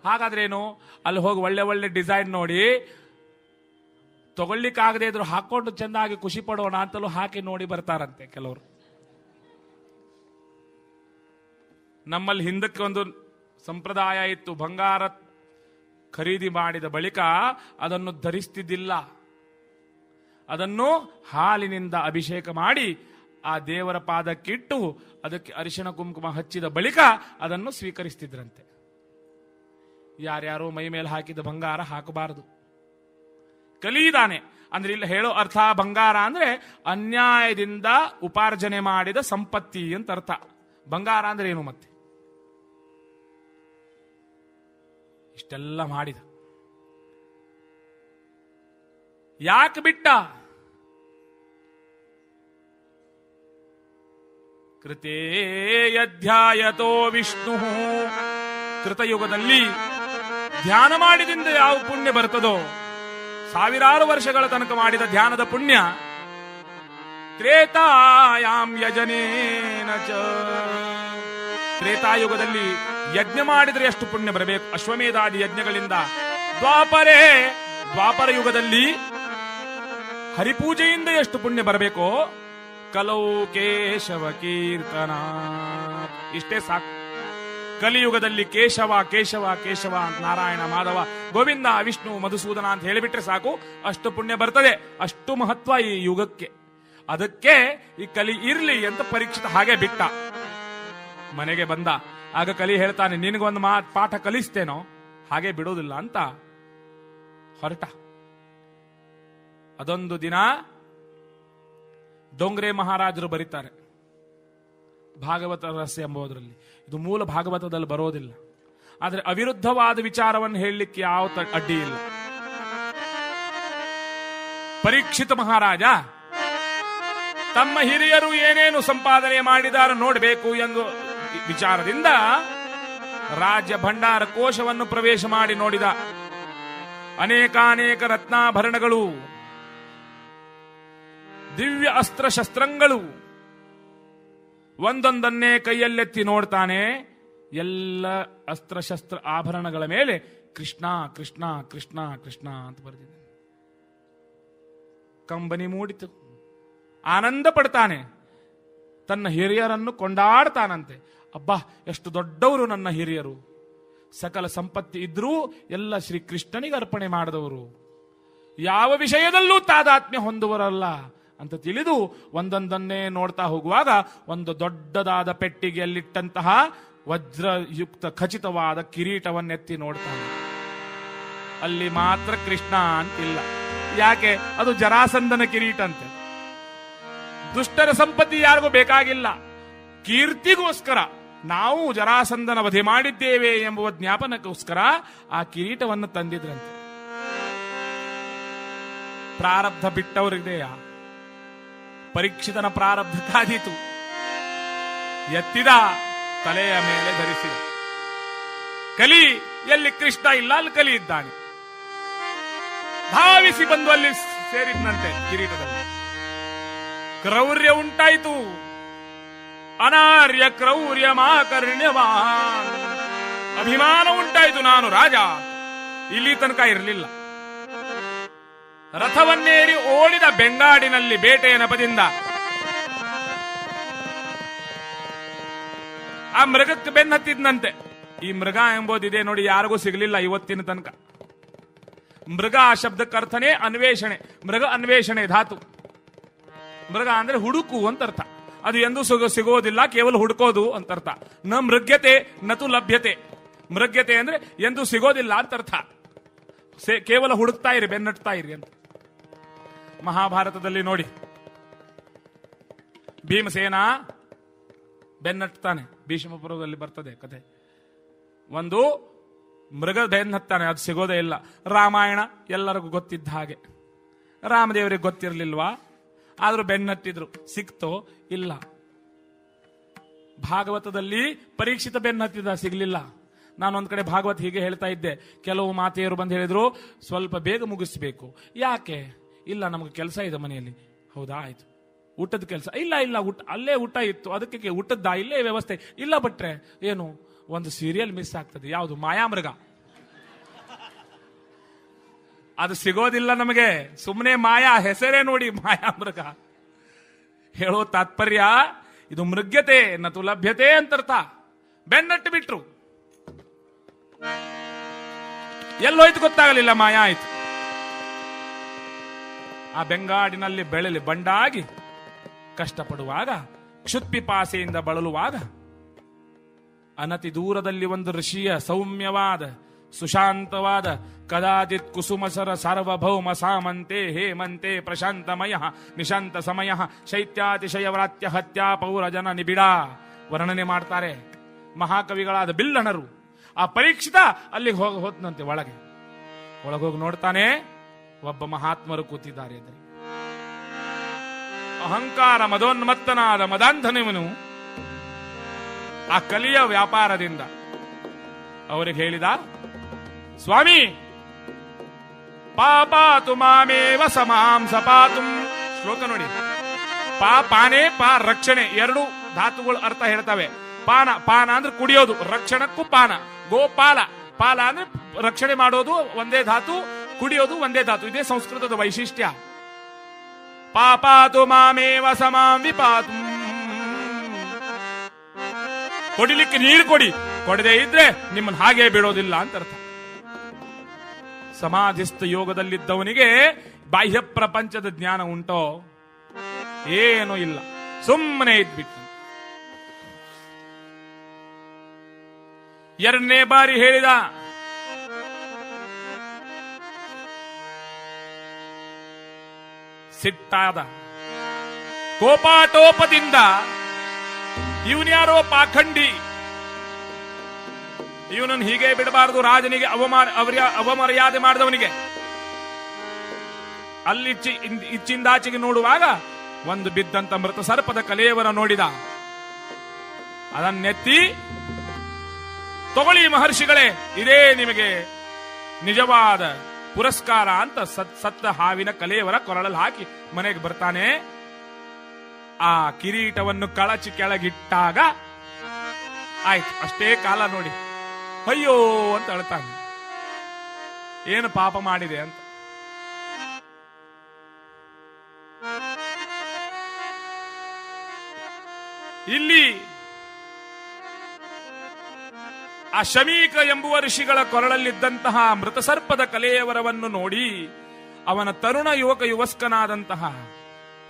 ಹಾಗಾದ್ರೇನು, ಅಲ್ಲಿ ಹೋಗಿ ಒಳ್ಳೆ ಒಳ್ಳೆ ಡಿಸೈನ್ ನೋಡಿ, ತಗೊಳ್ಳಿಕ್ಕಾಗದೇ ಇದ್ರು ಹಾಕೊಂಡು ಚೆಂದಾಗಿ ಖುಷಿ ಪಡೋಣ ಅಂತಲೂ ಹಾಕಿ ನೋಡಿ ಬರ್ತಾರಂತೆ ಕೆಲವರು. ನಮ್ಮಲ್ಲಿ ಹಿಂದಕ್ಕೆ ಒಂದು ಸಂಪ್ರದಾಯ ಇತ್ತು, ಬಂಗಾರ ಖರೀದಿ ಮಾಡಿದ ಬಳಿಕ ಅದನ್ನು ಧರಿಸ್ತಿದ್ದಿಲ್ಲ. ಅದನ್ನು ಹಾಲಿನಿಂದ ಅಭಿಷೇಕ ಮಾಡಿ ಆ ದೇವರ ಪಾದಕ್ಕಿಟ್ಟು ಅದಕ್ಕೆ ಅರಿಶಿಣ ಕುಂಕುಮ ಹಚ್ಚಿದ ಬಳಿಕ ಅದನ್ನು ಸ್ವೀಕರಿಸ್ತಿದ್ರಂತೆ. ಯಾರ್ಯಾರೋ ಮೈ ಮೇಲೆ ಹಾಕಿದ ಬಂಗಾರ ಹಾಕಬಾರದು. ಕಲಿಯಿದಾನೆ ಅಂದ್ರೆ ಇಲ್ಲಿ ಹೇಳೋ ಅರ್ಥ, ಬಂಗಾರ ಅಂದ್ರೆ ಅನ್ಯಾಯದಿಂದ ಉಪಾರ್ಜನೆ ಮಾಡಿದ ಸಂಪತ್ತಿ ಅಂತ ಅರ್ಥ. ಬಂಗಾರ ಅಂದ್ರೆ ಏನು ಮತ್ತೆ? ಇಷ್ಟೆಲ್ಲ ಮಾಡಿದ, ಯಾಕೆ ಬಿಟ್ಟ? ಕೃತೇ ಅಧ್ಯಾಯತೋ ವಿಷ್ಣು. ಕೃತಯುಗದಲ್ಲಿ ಧ್ಯಾನ ಮಾಡಿದಿಂದ ಯಾವ ಪುಣ್ಯ ಬರ್ತದೋ, ಸಾವಿರಾರು ವರ್ಷಗಳ ತನಕ ಮಾಡಿದ ಧ್ಯಾನದ ಪುಣ್ಯ ತ್ರೇತಾಯಾಮ್ ಯಜನೇನ ಚ. ತ್ರೇತಾಯುಗದಲ್ಲಿ ಯಜ್ಞ ಮಾಡಿದ್ರೆ ಎಷ್ಟು ಪುಣ್ಯ ಬರಬೇಕು, ಅಶ್ವಮೇಧಾದಿ ಯಜ್ಞಗಳಿಂದ. ದ್ವಾಪರ ಯುಗದಲ್ಲಿ ಹರಿಪೂಜೆಯಿಂದ ಎಷ್ಟು ಪುಣ್ಯ ಬರಬೇಕೋ, ಕಲೌ ಕೇಶವ ಕೀರ್ತನ. ಇಷ್ಟೇ ಸಾಕು. ಕಲಿಯುಗದಲ್ಲಿ ಕೇಶವ ಕೇಶವ ಕೇಶವ ಅಂತ ನಾರಾಯಣ ಮಾಧವ ಗೋವಿಂದ ವಿಷ್ಣು ಮಧುಸೂದನ ಅಂತ ಹೇಳಿಬಿಟ್ರೆ ಸಾಕು, ಅಷ್ಟು ಪುಣ್ಯ ಬರ್ತದೆ. ಅಷ್ಟು ಮಹತ್ವ ಈ ಯುಗಕ್ಕೆ. ಅದಕ್ಕೆ ಈ ಕಲಿ ಇರ್ಲಿ ಅಂತ ಪರೀಕ್ಷಿತ ಹಾಗೆ ಬಿಟ್ಟ. ಮನೆಗೆ ಬಂದ, ಆಗ ಕಲಿ ಹೇಳ್ತಾನೆ, ನಿನಗೊಂದು ಪಾಠ ಕಲಿಸ್ತೇನೋ, ಹಾಗೆ ಬಿಡೋದಿಲ್ಲ ಅಂತ ಹೊರಟ. ಅದೊಂದು ದಿನ ಡೊಂಗ್ರೆ ಮಹಾರಾಜರು ಬರೀತಾರೆ ಭಾಗವತ ರಹಸ್ಯ ಎಂಬುದರಲ್ಲಿ. ಇದು ಮೂಲ ಭಾಗವತದಲ್ಲಿ ಬರೋದಿಲ್ಲ, ಆದರೆ ಅವಿರುದ್ಧವಾದ ವಿಚಾರವನ್ನು ಹೇಳಲಿಕ್ಕೆ ಯಾವ ಅಡ್ಡಿ ಇಲ್ಲ. ಪರೀಕ್ಷಿತ ಮಹಾರಾಜ ತಮ್ಮ ಹಿರಿಯರು ಏನೇನು ಸಂಪಾದನೆ ಮಾಡಿದಾರ ನೋಡಬೇಕು ಎಂದು ವಿಚಾರದಿಂದ ರಾಜ್ಯ ಭಂಡಾರ ಕೋಶವನ್ನು ಪ್ರವೇಶ ಮಾಡಿ ನೋಡಿದ. ಅನೇಕಾನೇಕ ರತ್ನಾಭರಣಗಳು, ದಿವ್ಯ ಅಸ್ತ್ರ ಶಸ್ತ್ರಗಳು, ಒಂದೊಂದನ್ನೇ ಕೈಯಲ್ಲೆತ್ತಿ ನೋಡ್ತಾನೆ. ಎಲ್ಲ ಅಸ್ತ್ರಶಸ್ತ್ರ ಆಭರಣಗಳ ಮೇಲೆ ಕೃಷ್ಣ ಕೃಷ್ಣ ಕೃಷ್ಣ ಕೃಷ್ಣ ಅಂತ ಬರೆದಿದೆ. ಕಂಬನಿ ಮೂಡಿತು, ಆನಂದ ಪಡ್ತಾನೆ. ತನ್ನ ಹಿರಿಯರನ್ನು ಕೊಂಡಾಡ್ತಾನಂತೆ. ಅಬ್ಬಾ, ಎಷ್ಟು ದೊಡ್ಡವರು ನನ್ನ ಹಿರಿಯರು, ಸಕಲ ಸಂಪತ್ತಿ ಇದ್ರೂ ಎಲ್ಲ ಶ್ರೀಕೃಷ್ಣನಿಗೆ ಅರ್ಪಣೆ ಮಾಡಿದವರು, ಯಾವ ವಿಷಯದಲ್ಲೂ ತಾದಾತ್ಮ್ಯ ಹೊಂದುವರಲ್ಲ ಅಂತ ತಿಳಿದು ಒಂದೊಂದನ್ನೇ ನೋಡ್ತಾ ಹೋಗುವಾಗ ಒಂದು ದೊಡ್ಡದಾದ ಪೆಟ್ಟಿಗೆಯಲ್ಲಿಟ್ಟಂತಹ ವಜ್ರಯುಕ್ತ ಖಚಿತವಾದ ಕಿರೀಟವನ್ನೆತ್ತಿ ನೋಡ್ತಾನೆ. ಅಲ್ಲಿ ಮಾತ್ರ ಕೃಷ್ಣ ಅಂತಿಲ್ಲ. ಯಾಕೆ? ಅದು ಜರಾಸಂಧನ ಕಿರೀಟ ಅಂತೆ. ದುಷ್ಟರ ಸಂಪತ್ತಿ ಯಾರಿಗೂ ಬೇಕಾಗಿಲ್ಲ, ಕೀರ್ತಿಗೋಸ್ಕರ ನಾವು ಜರಾಸಂಧನ ವಧೆ ಮಾಡಿದ್ದೇವೆ ಎಂಬುವ ಜ್ಞಾಪನಕ್ಕೋಸ್ಕರ ಆ ಕಿರೀಟವನ್ನು ತಂದಿದ್ರಂತೆ. ಪ್ರಾರಬ್ಧ ಬಿಟ್ಟವರಿದೆಯಾ? ಪರೀಕ್ಷಿತನ ಪ್ರಾರಬ್ಧ ಕಾದೀತು. ಎತ್ತಿದ, ತಲೆಯ ಮೇಲೆ ಧರಿಸಿದ. ಕಲಿ ಎಲ್ಲಿ ಕೃಷ್ಣ ಇಲ್ಲ, ಅಲ್ಲಿ ಕಲಿ ಇದ್ದಾನೆ. ಧಾವಿಸಿ ಬಂದು ಅಲ್ಲಿ ಸೇರಿದ್ನಂತೆ ಕಿರೀಟದಲ್ಲಿ. ಕ್ರೌರ್ಯ ಉಂಟಾಯಿತು. ಅನಾರ್ಯ ಕ್ರೌರ್ಯ ಮಾಕರ್ಣ್ಯವಾನ್. ಅಭಿಮಾನ ಉಂಟಾಯಿತು, ನಾನು ರಾಜ. ಇಲ್ಲಿ ತನಕ ಇರಲಿಲ್ಲ. ರಥವನ್ನೇರಿ ಓಡಿದ ಬೆಂಗಾಡಿನಲ್ಲಿ ಬೇಟೆಯ ನೆಪದಿಂದ ಆ ಮೃಗಕ್ಕೆ ಬೆನ್ನತ್ತಿದ್ನಂತೆ. ಈ ಮೃಗ ಎಂಬುದಿದೆ ನೋಡಿ, ಯಾರಿಗೂ ಸಿಗಲಿಲ್ಲ ಇವತ್ತಿನ ತನಕ. ಮೃಗ ಶಬ್ದಕ್ಕೆ ಅರ್ಥನೇ ಅನ್ವೇಷಣೆ. ಮೃಗ ಅನ್ವೇಷಣೆ ಧಾತು. ಮೃಗ ಅಂದ್ರೆ ಹುಡುಕು ಅಂತ ಅರ್ಥ. ಅದು ಎಂದೂ ಸಿಗೋದಿಲ್ಲ, ಕೇವಲ ಹುಡುಕೋದು ಅಂತ ಅರ್ಥ. ನ ಮೃಗ್ಯತೆ ನತು ಲಭ್ಯತೆ. ಮೃಗ್ಯತೆ ಅಂದ್ರೆ ಎಂದೂ ಸಿಗೋದಿಲ್ಲ ಅಂತ ಅರ್ಥ. ಕೇವಲ ಹುಡುಕ್ತಾ ಇರಿ, ಬೆನ್ನಟ್ತಾ ಇರಿ ಅಂತ. ಮಹಾಭಾರತದಲ್ಲಿ ನೋಡಿ, ಭೀಮಸೇನ ಬೆನ್ನಟ್ತಾನೆ. ಭೀಷ್ಮ ಪರ್ವದಲ್ಲಿ ಬರ್ತದೆ ಕತೆ. ಒಂದು ಮೃಗ ಬೆನ್ನತ್ತಾನೆ, ಅದು ಸಿಗೋದೇ ಇಲ್ಲ. ರಾಮಾಯಣ ಎಲ್ಲರಿಗೂ ಗೊತ್ತಿದ್ದ ಹಾಗೆ. ರಾಮದೇವರಿಗೆ ಗೊತ್ತಿರಲಿಲ್ವಾ? ಆದ್ರೂ ಬೆನ್ನಟ್ಟಿದ್ರು. ಸಿಕ್ತೋ? ಇಲ್ಲ. ಭಾಗವತದಲ್ಲಿ ಪರೀಕ್ಷಿತ ಬೆನ್ನತ್ತಿದ, ಸಿಗ್ಲಿಲ್ಲ. ನಾನೊಂದ್ ಕಡೆ ಭಾಗವತ್ ಹೀಗೆ ಹೇಳ್ತಾ ಇದ್ದೆ. ಕೆಲವು ಮಾತೆಯರು ಬಂದು ಹೇಳಿದ್ರು, ಸ್ವಲ್ಪ ಬೇಗ ಮುಗಿಸ್ಬೇಕು. ಯಾಕೆ? ಇಲ್ಲ, ನಮ್ಗೆ ಕೆಲಸ ಇದೆ ಮನೆಯಲ್ಲಿ. ಹೌದಾ, ಆಯ್ತು. ಊಟದ ಕೆಲಸ? ಇಲ್ಲ, ಊಟ ಅಲ್ಲೇ ಊಟ ಇತ್ತು, ಅದಕ್ಕೆ ಊಟದ್ದ ಇಲ್ಲೇ ವ್ಯವಸ್ಥೆ ಇಲ್ಲ. ಬಟ್ರೆ ಏನು, ಒಂದು ಸೀರಿಯಲ್ ಮಿಸ್ ಆಗ್ತದೆ. ಯಾವುದು? ಮಾಯಾಮೃಗ. ಅದು ಸಿಗೋದಿಲ್ಲ ನಮಗೆ. ಸುಮ್ಮನೆ ಮಾಯಾ, ಹೆಸರೇ ನೋಡಿ ಮಾಯಾಮೃಗ. ಹೇಳೋ ತಾತ್ಪರ್ಯ ಇದು ಮೃಗ್ಯತೆ ನತು ಲಭ್ಯತೆ ಅಂತರ್ಥ. ಬೆನ್ನಟ್ಟು ಬಿಟ್ರು. ಎಲ್ಲೋಯ್ತು ಗೊತ್ತಾಗಲಿಲ್ಲ, ಮಾಯಾ ಆಯ್ತು. ಆ ಬೆಂಗಾಡಿನಲ್ಲಿ ಬೆಳೆಲಿ ಬಂಡಾಗಿ ಕಷ್ಟಪಡುವಾಗ, ಕ್ಷುತ್ಪಿಪಾಸೆಯಿಂದ ಬಳಲುವಾಗ, ಅನತಿ ದೂರದಲ್ಲಿ ಒಂದು ಋಷಿಯ ಸೌಮ್ಯವಾದ ಸುಶಾಂತವಾದ ಕದಾಚಿತ್ ಕುಸುಮಸರ ಸಾರ್ವಭೌಮ ಸಾಮಂತೆ ಹೇಮಂತೆ ಪ್ರಶಾಂತಮಯ ನಿಶಾಂತ ಸಮಯ ಶೈತ್ಯಾತಿಶಯ ವ್ರಾತ್ಯ ಹತ್ಯಾ ಪೌರಜನ ನಿಬಿಡ ವರ್ಣನೆ ಮಾಡ್ತಾರೆ ಮಹಾಕವಿಗಳಾದ ಬಿಲ್ಲಣರು. ಆ ಪರೀಕ್ಷಿತ ಅಲ್ಲಿಗೆ ಹೋದ್ನಂತೆ. ಒಳಗೋಗಿ ನೋಡ್ತಾನೆ, ಒಬ್ಬ ಮಹಾತ್ಮರು ಕೂತಿದ್ದಾರೆ. ಅಹಂಕಾರ ಮದೋನ್ಮತ್ತನಾದ ಮದಾಂಧನಿವನು ಆ ಕಲಿಯ ವ್ಯಾಪಾರದಿಂದ ಅವರಿಗೆ ಹೇಳಿದ, ಸ್ವಾಮಿ, ಪಾಪಾತು ಮಾಮೇವ ಸಮಾಂ ಸಪಾತು. ಶ್ಲೋಕ ನೋಡಿ. ಪಾನೇ ಪಾ ರಕ್ಷಣೆ, ಎರಡು ಧಾತುಗಳು ಅರ್ಥ ಹೇಳ್ತವೆ. ಪಾನ ಅಂದ್ರೆ ಕುಡಿಯೋದು, ರಕ್ಷಣಕ್ಕೂ ಪಾನ. ಗೋಪಾಲ, ಪಾಲ ಅಂದ್ರೆ ರಕ್ಷಣೆ ಮಾಡೋದು ಒಂದೇ ಧಾತು, ಕುಡಿಯೋದು ಒಂದೇ ಧಾತು. ಇದೇ ಸಂಸ್ಕೃತದ ವೈಶಿಷ್ಟ್ಯ. ಪಾಪಾತು ಮಾಮೇವ ಸಮಾಂ ವಿಪಾತು. ಕೊಡಿಲಿಕ್ಕೆ ನೀರು ಕೊಡಿ, ಕೊಡದೇ ಇದ್ರೆ ನಿಮ್ಮನ್ನು ಹಾಗೆ ಬಿಡೋದಿಲ್ಲ ಅಂತ ಅರ್ಥ. ಸಮಾಧಿಸ್ಥ ಯೋಗದಲ್ಲಿದ್ದವನಿಗೆ ಬಾಹ್ಯ ಪ್ರಪಂಚದ ಜ್ಞಾನ ಉಂಟೋ? ಏನೂ ಇಲ್ಲ. ಸುಮ್ಮನೆ ಇದ್ಬಿಟ್ಟು ಎರಡನೇ ಬಾರಿ ಹೇಳಿದ, ಸಿಟ್ಟಾದ ಕೋಪಾಟೋಪದಿಂದ, ಇವನ್ಯಾರೋ ಪಾಖಂಡಿ, ಇವನನ್ನು ಹೀಗೆ ಬಿಡಬಾರದು, ರಾಜನಿಗೆ ಅವಮರ್ಯಾದೆ ಮಾಡಿದವನಿಗೆ. ಅಲ್ಲಿ ಇಚ್ಚಿಂದಾಚೆಗೆ ನೋಡುವಾಗ ಒಂದು ಬಿದ್ದಂತ ಮೃತ ಸರ್ಪದ ಕಲೇವರ ನೋಡಿದ. ಅದನ್ನೆತ್ತಿ, ತಗೊಳ್ಳಿ ಮಹರ್ಷಿಗಳೇ, ಇದೇ ನಿಮಗೆ ನಿಜವಾದ ಪುರಸ್ಕಾರ ಅಂತ ಸತ್ತ ಹಾವಿನ ಕಲೇವರ ಕೊರಳಲ್ಲಿ ಹಾಕಿ ಮನೆಗೆ ಬರ್ತಾನೆ. ಆ ಕಿರೀಟವನ್ನು ಕಳಚಿ ಕೆಳಗಿಟ್ಟಾಗ ಆಯ್ತು, ಅಷ್ಟೇ ಕಾಲ ನೋಡಿ, ಅಯ್ಯೋ ಅಂತ ಅಳ್ತಾನೆ. ಏನು ಪಾಪ ಮಾಡಿದೆ ಅಂತ. ಇಲ್ಲಿ ಆ ಶಮೀಕ ಎಂಬುವ ಋಷಿಗಳ ಕೊರಳಲ್ಲಿದ್ದಂತಹ ಮೃತಸರ್ಪದ ಕಲೇವರವನ್ನು ನೋಡಿ ಅವನ ತರುಣ ಯುವಸ್ಕನಾದಂತಹ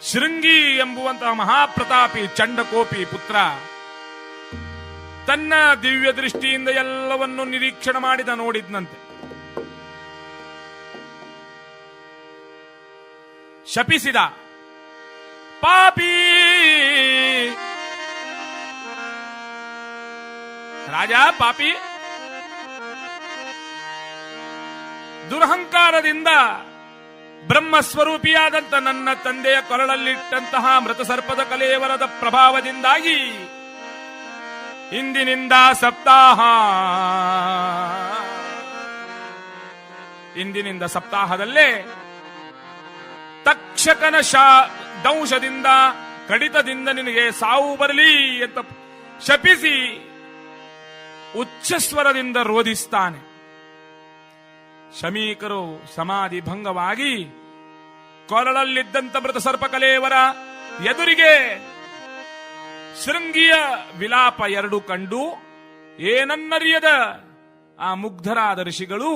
ಶೃಂಗಿ ಎಂಬುವಂತಹ ಮಹಾಪ್ರತಾಪಿ ಚಂಡಕೋಪಿ ಪುತ್ರ ತನ್ನ ದಿವ್ಯ ದೃಷ್ಟಿಯಿಂದ ಎಲ್ಲವನ್ನು ನಿರೀಕ್ಷಣೆ ಮಾಡಿದ ನೋಡಿದ್ನಂತೆ. ಶಪಿಸಿದ, ಪಾಪಿ ರಾಜ, ಪಾಪಿ, ದುರಹಂಕಾರದಿಂದ ಬ್ರಹ್ಮಸ್ವರೂಪಿಯಾದಂತ ನನ್ನ ತಂದೆಯ ಕೊರಳಲ್ಲಿಟ್ಟಂತಹ ಮೃತಸರ್ಪದ ಕಲೇವರದ ಪ್ರಭಾವದಿಂದಾಗಿ ಇಂದಿನಿಂದ ಸಪ್ತಾಹದಲ್ಲೇ ತಕ್ಷಕನ ದಂಶದಿಂದ ಕಡಿತದಿಂದ ನಿನಗೆ ಸಾವು ಬರಲಿ ಅಂತ ಶಪಿಸಿ ಉಚ್ಚಸ್ವರದಿಂದ ರೋಧಿಸ್ತಾನೆ. ಶಮೀಕರು ಸಮಾಧಿ ಭಂಗವಾಗಿ ಕೊರಳಲ್ಲಿದ್ದಂತ ಮೃತ ಸರ್ಪಕಲೇವರ ಎದುರಿಗೆ ಶೃಂಗಿಯ ವಿಲಾಪ ಎರಡು ಕಂಡು ಏನನ್ನರಿಯದ ಆ ಮುಗ್ಧರಾದ ಋಷಿಗಳು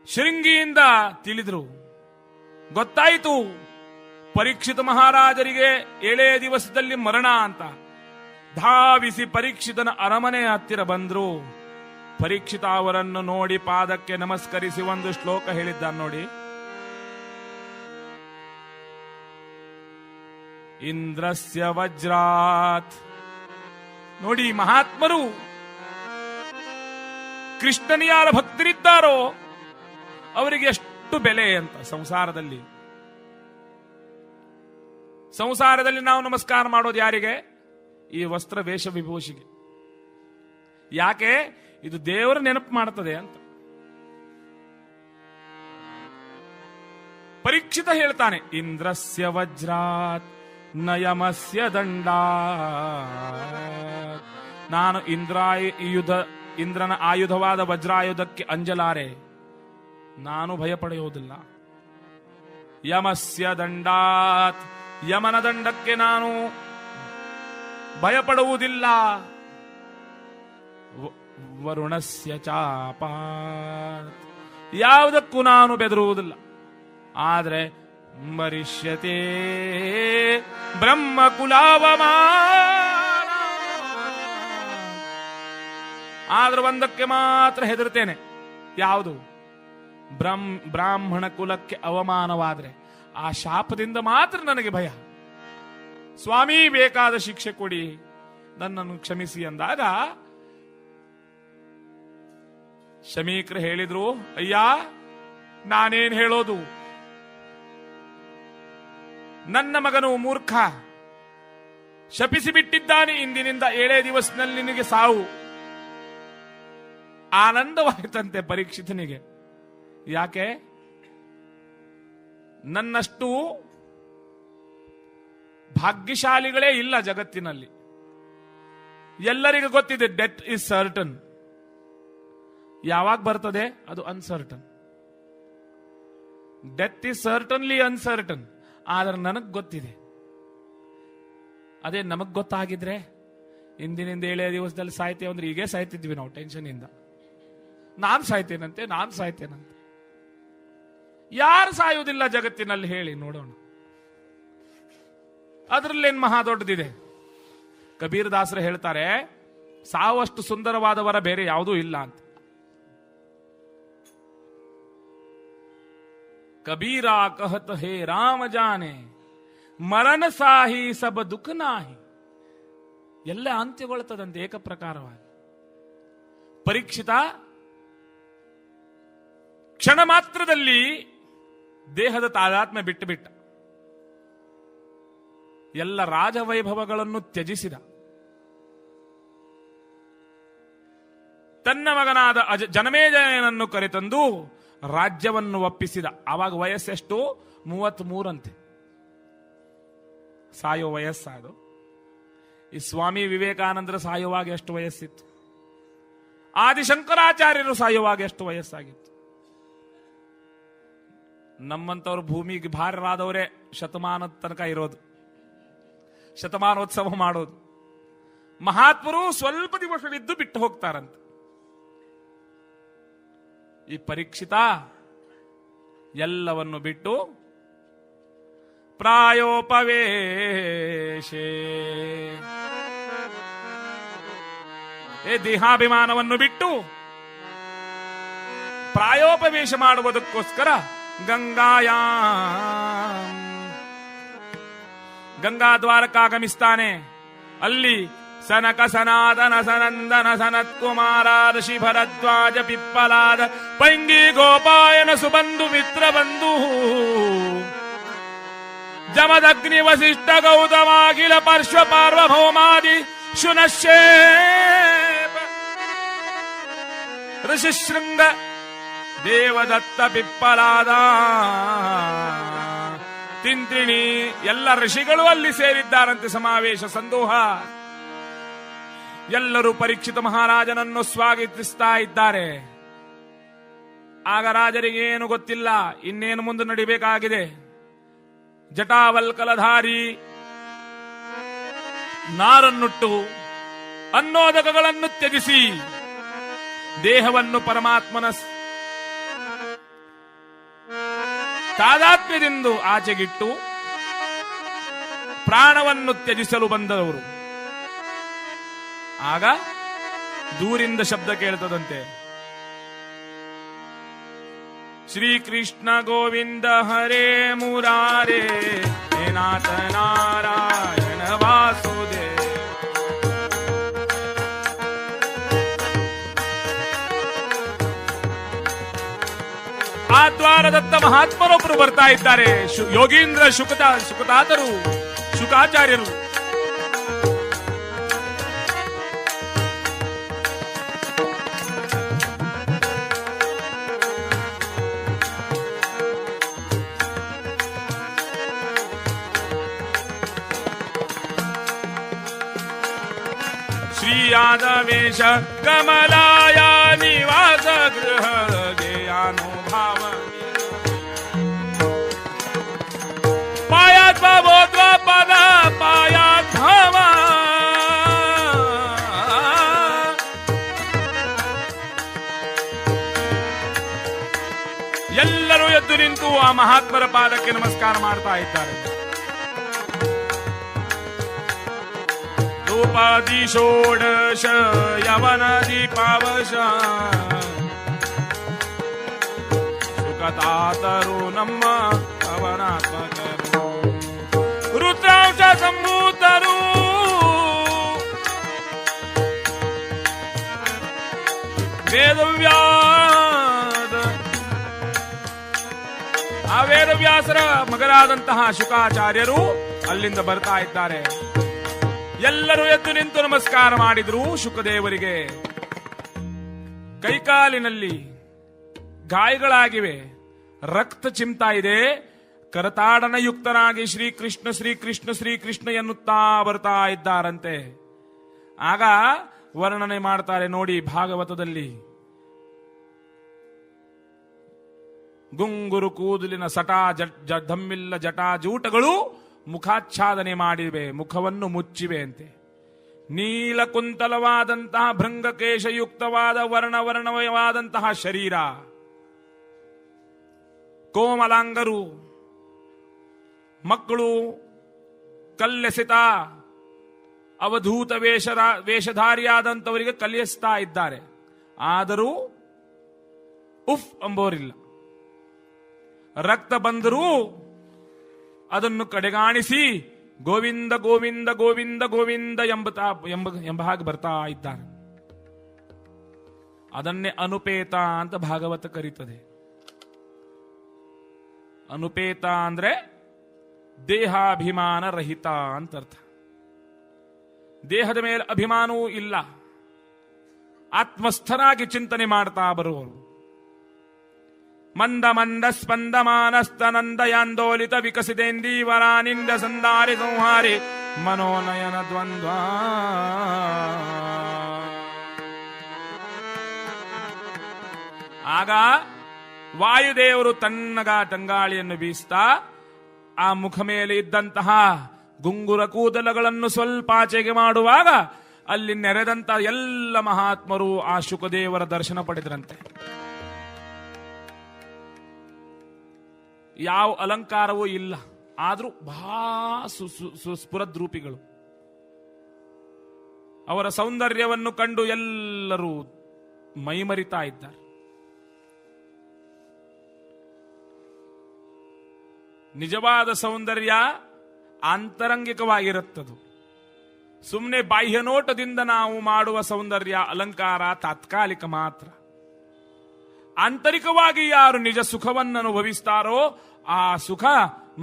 ಶೃಂಗಿಯಿಂದ ತಿಳಿದ್ರು. ಗೊತ್ತಾಯಿತು ಪರೀಕ್ಷಿತ ಮಹಾರಾಜರಿಗೆ 7 ದಿವಸದಲ್ಲಿ ಮರಣ ಅಂತ. ಧಾವಿಸಿ ಪರೀಕ್ಷಿತನ ಅರಮನೆಯ ಹತ್ತಿರ ಬಂದ್ರು. ಪರೀಕ್ಷಿತ ಅವರನ್ನು ನೋಡಿ ಪಾದಕ್ಕೆ ನಮಸ್ಕರಿಸಿ ಒಂದು ಶ್ಲೋಕ ಹೇಳಿದ್ದ ನೋಡಿ. ಇಂದ್ರಸ್ಯ ವಜ್ರಾತ್. ನೋಡಿ, ಮಹಾತ್ಮರು ಕೃಷ್ಣನ ಯಾರ ಭಕ್ತರಿದ್ದಾರೋ ಅವರಿಗೆ ಎಷ್ಟು ಬೆಲೆ ಅಂತ. ಸಂಸಾರದಲ್ಲಿ ನಾವು ನಮಸ್ಕಾರ ಮಾಡೋದು ಯಾರಿಗೆ? ಈ ವಸ್ತ್ರ ವೇಷ ವಿಭೂಷಿಗೆ. ಯಾಕೆ? ಇದು ದೇವರ ನೆನಪು ಮಾಡುತ್ತದೆ ಅಂತ. ಪರೀಕ್ಷಿತ ಹೇಳ್ತಾನೆ, ಇಂದ್ರಸ್ಯ ವಜ್ರಾತ್ ನಯಮಸ್ಯ ದಂಡ. ನಾನು ಇಂದ್ರನ ಆಯುಧವಾದ ವಜ್ರಾಯುಧಕ್ಕೆ ಅಂಜಲಾರೆ, ನಾನು ಭಯ ಪಡೆಯುವುದಿಲ್ಲ. ಯಮಸ್ಯ ದಂಡಾತ್, ಯಮನ ದಂಡಕ್ಕೆ ನಾನು ಭಯಪಡುವುದಿಲ್ಲ. ವರುಣಸ್ಯ ಚಾಪಾತ್, ಯಾವುದಕ್ಕೂ ನಾನು ಬೆದರುವುದಿಲ್ಲ. ಆದರೆ ಮರಿಷ್ಯತೆ ಬ್ರಹ್ಮಕುಲಾವಮಾನ, ಆದ್ರೆ ಒಂದಕ್ಕೆ ಮಾತ್ರ ಹೆದರ್ತೇನೆ. ಯಾವುದು? ಬ್ರಾಹ್ಮಣ ಕುಲಕ್ಕೆ ಅವಮಾನವಾದ್ರೆ ಆ ಶಾಪದಿಂದ ಮಾತ್ರ ನನಗೆ ಭಯ. ಸ್ವಾಮಿ, ಬೇಕಾದ ಶಿಕ್ಷೆ ಕೊಡಿ, ನನ್ನನ್ನು ಕ್ಷಮಿಸಿ ಅಂದಾಗ ಶಮೀಕರು ಹೇಳಿದ್ರು, ಅಯ್ಯ ನಾನೇನ್ ಹೇಳೋದು, ನನ್ನ ಮಗನು ಮೂರ್ಖ, ಶಪಿಸಿ ಬಿಟ್ಟಿದ್ದಾನೆ, ಇಂದಿನಿಂದ 7 ದಿವಸದಲ್ಲಿ ನಿನಗೆ ಸಾವು. ಆನಂದವಾಯಿತಂತೆ ಪರೀಕ್ಷಿತನಿಗೆ. ಯಾಕೆ? ನನ್ನಷ್ಟು ಭಾಗ್ಯಶಾಲಿಗಳೇ ಇಲ್ಲ ಜಗತ್ತಿನಲ್ಲಿ. ಎಲ್ಲರಿಗೂ ಗೊತ್ತಿದೆ ಡೆತ್ ಇಸ್ ಸರ್ಟನ್. ಯಾವಾಗ ಬರ್ತದೆ ಅದು uncertain. Death is certainly uncertain. ಆದ್ರೆ ನನಗ್ ಗೊತ್ತಿದೆ. ಅದೇ ನಮಗ್ ಗೊತ್ತಾಗಿದ್ರೆ ಇಂದಿನಿಂದ 7 ದಿವಸದಲ್ಲಿ ಸಾಯ್ತೇವೆ ಅಂದ್ರೆ ಈಗೇ ಸಾಯ್ತಿದ್ವಿ ನಾವು ಟೆನ್ಷನ್ ಇಂದ. ನಾನ್ ಸಾಯ್ತೇನಂತೆ. ಯಾರು ಸಾಯುವುದಿಲ್ಲ ಜಗತ್ತಿನಲ್ಲಿ ಹೇಳಿ ನೋಡೋಣ. ಅದರಲ್ಲೇನ್ ಮಹಾ ದೊಡ್ಡದಿದೆ? ಕಬೀರ್ ದಾಸರು ಹೇಳ್ತಾರೆ, ಸಾವಷ್ಟು ಸುಂದರವಾದ ವರ ಬೇರೆ ಯಾವುದೂ ಇಲ್ಲ ಅಂತ. ಕಬೀರಾ ಕಹತ ಹೇ ರಾಮ ಜಾನೆ, ಮರಣ ಸಾಹಿ ಸಬ ದುಃಖ ನಾಹಿ. ಎಲ್ಲ ಅಂತ್ಯಗೊಳ್ತದಂತೆ ಏಕಪ್ರಕಾರವಾಗಿ. ಪರೀಕ್ಷಿತ ಕ್ಷಣ ಮಾತ್ರದಲ್ಲಿ ದೇಹದ ತಾದಾತ್ಮ್ಯ ಬಿಟ್ಟು ಎಲ್ಲ ರಾಜವೈಭವಗಳನ್ನು ತ್ಯಜಿಸಿದ. ತನ್ನ ಮಗನಾದ ಜನಮೇಜಯನನ್ನು ಕರೆತಂದು ರಾಜ್ಯವನ್ನು ಒಪ್ಪಿಸಿದ. ಆವಾಗ ವಯಸ್ಸೆಷ್ಟು? 33 ಅಂತೆ. ಸಾಯೋ ವಯಸ್ಸಾದು. ಈ ಸ್ವಾಮಿ ವಿವೇಕಾನಂದರ ಸಾಯುವಾಗ ಎಷ್ಟು ವಯಸ್ಸಿತ್ತು? ಆದಿಶಂಕರಾಚಾರ್ಯರು ಸಾಯುವಾಗ ಎಷ್ಟು ವಯಸ್ಸಾಗಿತ್ತು? ನಮ್ಮಂತವ್ರು ಭೂಮಿಗೆ ಭಾರರಾದವರೇ ಶತಮಾನದ ತನಕ ಇರೋದು, ಶತಮಾನೋತ್ಸವ ಮಾಡೋದು. ಮಹಾತ್ಮರು ಸ್ವಲ್ಪ ದಿವಸವಿದ್ದು ಬಿಟ್ಟು ಹೋಗ್ತಾರಂತೆ. ಈ ಪರೀಕ್ಷಿತ ಎಲ್ಲವನ್ನು ಬಿಟ್ಟು ಪ್ರಾಯೋಪವೇಶೇ, ದೇಹಾಭಿಮಾನವನ್ನು ಬಿಟ್ಟು ಪ್ರಾಯೋಪವೇಶ ಮಾಡುವುದಕ್ಕೋಸ್ಕರ ಗಂಗಾ ದ್ವಾರಕ್ಕಾಗಮಿಸ್ತಾನೆ. ಅಲ್ಲಿ ಸನಕ ಸನಾತನ ಸನಂದನ ಸನತ್ ಕುಮಾರ ಋಷಿ ಭರದ್ವಾಜ ಪಿಪ್ಪಲಾದ ಪೈಂಗಿ ಗೋಪಾಯನ ಸುಬಂಧು ಮಿತ್ರ ಬಂಧು ಜಮದಗ್ನಿ ವಸಿಷ್ಠ ಗೌತಮಾಖಿಲ ಪಾರ್ಶ್ವ ಪಾರ್ವಭೌಮಾದಿ ಶುನಶ್ಯೇಪ ಋಷಿಶೃಂಗ ದೇವದತ್ತ ಪಿಪ್ಪಲಾದ ತಿಂತ್ರಿಣಿ ಎಲ್ಲ ಋಷಿಗಳು ಅಲ್ಲಿ ಸೇರಿದ್ದಾರಂತೆ. ಸಮಾವೇಶ ಸಂದೋಹ. ಎಲ್ಲರೂ ಪರೀಕ್ಷಿತ ಮಹಾರಾಜನನ್ನು ಸ್ವಾಗತಿಸ್ತಾ ಇದ್ದಾರೆ. ಆಗ ರಾಜರಿಗೆ ಏನು ಗೊತ್ತಿಲ್ಲ, ಇನ್ನೇನು ಮುಂದೆ ನಡಿಬೇಕಾಗಿದೆ. ಜಟಾವಲ್ಕಲಧಾರಿ ನಾರನ್ನುಟ್ಟು ಅನ್ನೋದಕಗಳನ್ನು ತ್ಯಜಿಸಿ ದೇಹವನ್ನು ಪರಮಾತ್ಮನ ತಾದಾತ್ಮ್ಯದಿಂದ ಆಚೆಗಿಟ್ಟು ಪ್ರಾಣವನ್ನು ತ್ಯಜಿಸಲು ಬಂದವರು. ಆಗ ದೂರಿಂದ ಶಬ್ದ ಕೇಳ್ತದಂತೆ, ಶ್ರೀಕೃಷ್ಣ ಗೋವಿಂದ ಹರೇ ಮುರಾರೇ ನಾಥ ನಾರಾಯಣ ದ್ವಾರದತ್ತ ಮಹಾತ್ಮರೊಬ್ಬರು ಬರ್ತಾ ಇದ್ದಾರೆ. ಯೋಗೀಂದ್ರ ಶುಕತಾತರು, ಶುಕಾಚಾರ್ಯರು. ಶ್ರೀಯಾದವೇಶ ಕಮಲಾಯ ನಿವಾಸ ಗೃಹ ಗೆಯಾನುಭಾವ ಪಾಯಾತ್ಮಬೋಧ್ವ ಪದ ಪಾಯಾತ್ಮವ ಎಲ್ಲರೂ ಎದ್ದು ನಿಂತು ಆ ಮಹಾತ್ಮರ ಪಾದಕ್ಕೆ ನಮಸ್ಕಾರ ಮಾಡ್ತಾ ಇದ್ದಾರೆ. ಧೂಪಾದಿ ಷೋಡಶ ಯವನ ದೀಪಾವಶ ಸುಖತಾತರು ನಮ್ಮ ಪವನಾತ್ಮಕರು ರುದ್ರಾಂಶ ಸಂಭೂತರು ವೇದವ್ಯಾಸರ ಮಗರಾದಂತಹ ಶುಕಾಚಾರ್ಯರು ಅಲ್ಲಿಂದ ಬರ್ತಾ ಇದ್ದಾರೆ. ಎಲ್ಲರೂ ಎದ್ದು ನಿಂತು ನಮಸ್ಕಾರ ಮಾಡಿದ್ರು ಶುಕದೇವರಿಗೆ. ಕೈಕಾಲಿನಲ್ಲಿ ಗಾಯಗಳಾಗಿವೆ, ರಕ್ತ ಚಿಮ್ತಾ ಇದೆ. ಕರತಾಡನ ಯುಕ್ತನಾಗಿ ಶ್ರೀಕೃಷ್ಣ ಶ್ರೀಕೃಷ್ಣ ಶ್ರೀಕೃಷ್ಣ ಎನ್ನುತ್ತಾ ಬರ್ತಾ ಇದ್ದಾರಂತೆ. ಆಗ ವರ್ಣನೆ ಮಾಡ್ತಾರೆ ನೋಡಿ ಭಾಗವತದಲ್ಲಿ. ಗುಂಗುರು ಕೂದಲಿನ ಸಟಾ ಧಮ್ಮಿಲ್ಲ ಜಟಾಜೂಟಗಳು ಮುಖಾಚ್ಛಾದನೆ ಮಾಡಿವೆ, ಮುಖವನ್ನು ಮುಚ್ಚಿವೆ ಅಂತೆ. ನೀಲಕುಂತಲವಾದಂತಹ ಭೃಂಗಕೇಶಯುಕ್ತವಾದ ವರ್ಣವರ್ಣಮಯವಾದಂತಹ ಶರೀರ, ಕೋಮಲಾಂಗರು, ಮಕ್ಕಳು ಕಲ್ಲೆಸೆತ ಅವಧೂತ ವೇಷಧಾರಿಯಾದಂಥವರಿಗೆ ಕಲಿಯಿಸ್ತಾ ಇದ್ದಾರೆ. ಆದರೂ ಉಫ್ ಎಂಬೋರಿಲ್ಲ. ರಕ್ತ ಬಂದರೂ ಅದನ್ನು ಕಡೆಗಾಣಿಸಿ ಗೋವಿಂದ ಗೋವಿಂದ ಗೋವಿಂದ ಗೋವಿಂದ ಎಂಬ ಹಾಗೆ ಬರ್ತಾ ಇದ್ದಾರೆ. ಅದನ್ನೇ ಅನುಪೇತ ಅಂತ ಭಾಗವತ ಕರೀತದೆ. ಅನುಪೇತ ಅಂದ್ರೆ ದೇಹಾಭಿಮಾನ ರಹಿತ ಅಂತ ಅರ್ಥ. ದೇಹದ ಮೇಲೆ ಅಭಿಮಾನವೂ ಇಲ್ಲ, ಆತ್ಮಸ್ಥರಾಗಿ ಚಿಂತನೆ ಮಾಡ್ತಾ ಬರುವರು. ಮಂದ ಮಂದ ಸ್ಪಂದಮಾನಸ್ತನಂದಯಾಂದೋಲಿತ ವಿಕಸಿತೇಂದೀವರಾನಿಂದ ಸಂದಾರಿ ಸಂಹಾರಿ ಮನೋನಯನ ದ್ವಂದ್ವ. ಆಗ ವಾಯುದೇವರು ತನ್ನಗ ತಂಗಾಳಿಯನ್ನು ಬೀಸ್ತಾ ಆ ಮುಖ ಮೇಲೆ ಇದ್ದಂತಹ ಗುಂಗುರ ಕೂದಲಗಳನ್ನು ಸ್ವಲ್ಪ ಆಚೆಗೆ ಮಾಡುವಾಗ ಅಲ್ಲಿ ನೆರೆದಂತ ಎಲ್ಲ ಮಹಾತ್ಮರು ಆ ಶುಕದೇವರ ದರ್ಶನ ಪಡೆದ್ರಂತೆ. ಯಾವ ಅಲಂಕಾರವೂ ಇಲ್ಲ, ಆದ್ರೂ ಬಹಳ ಸ್ಫುರದ್ರೂಪಿಗಳು. ಅವರ ಸೌಂದರ್ಯವನ್ನು ಕಂಡು ಎಲ್ಲರೂ ಮೈಮರಿತಾ ಇದ್ದಾರೆ. ನಿಜವಾದ ಸೌಂದರ್ಯ ಆಂತರಂಗಿಕವಾಗಿರುತ್ತದು. ಸುಮ್ಮನೆ ಬಾಹ್ಯ ನೋಟದಿಂದ ನಾವು ಮಾಡುವ ಸೌಂದರ್ಯ ಅಲಂಕಾರ ತಾತ್ಕಾಲಿಕ ಮಾತ್ರ. ಆಂತರಿಕವಾಗಿ ಯಾರು ನಿಜ ಸುಖವನ್ನು ಅನುಭವಿಸ್ತಾರೋ ಆ ಸುಖ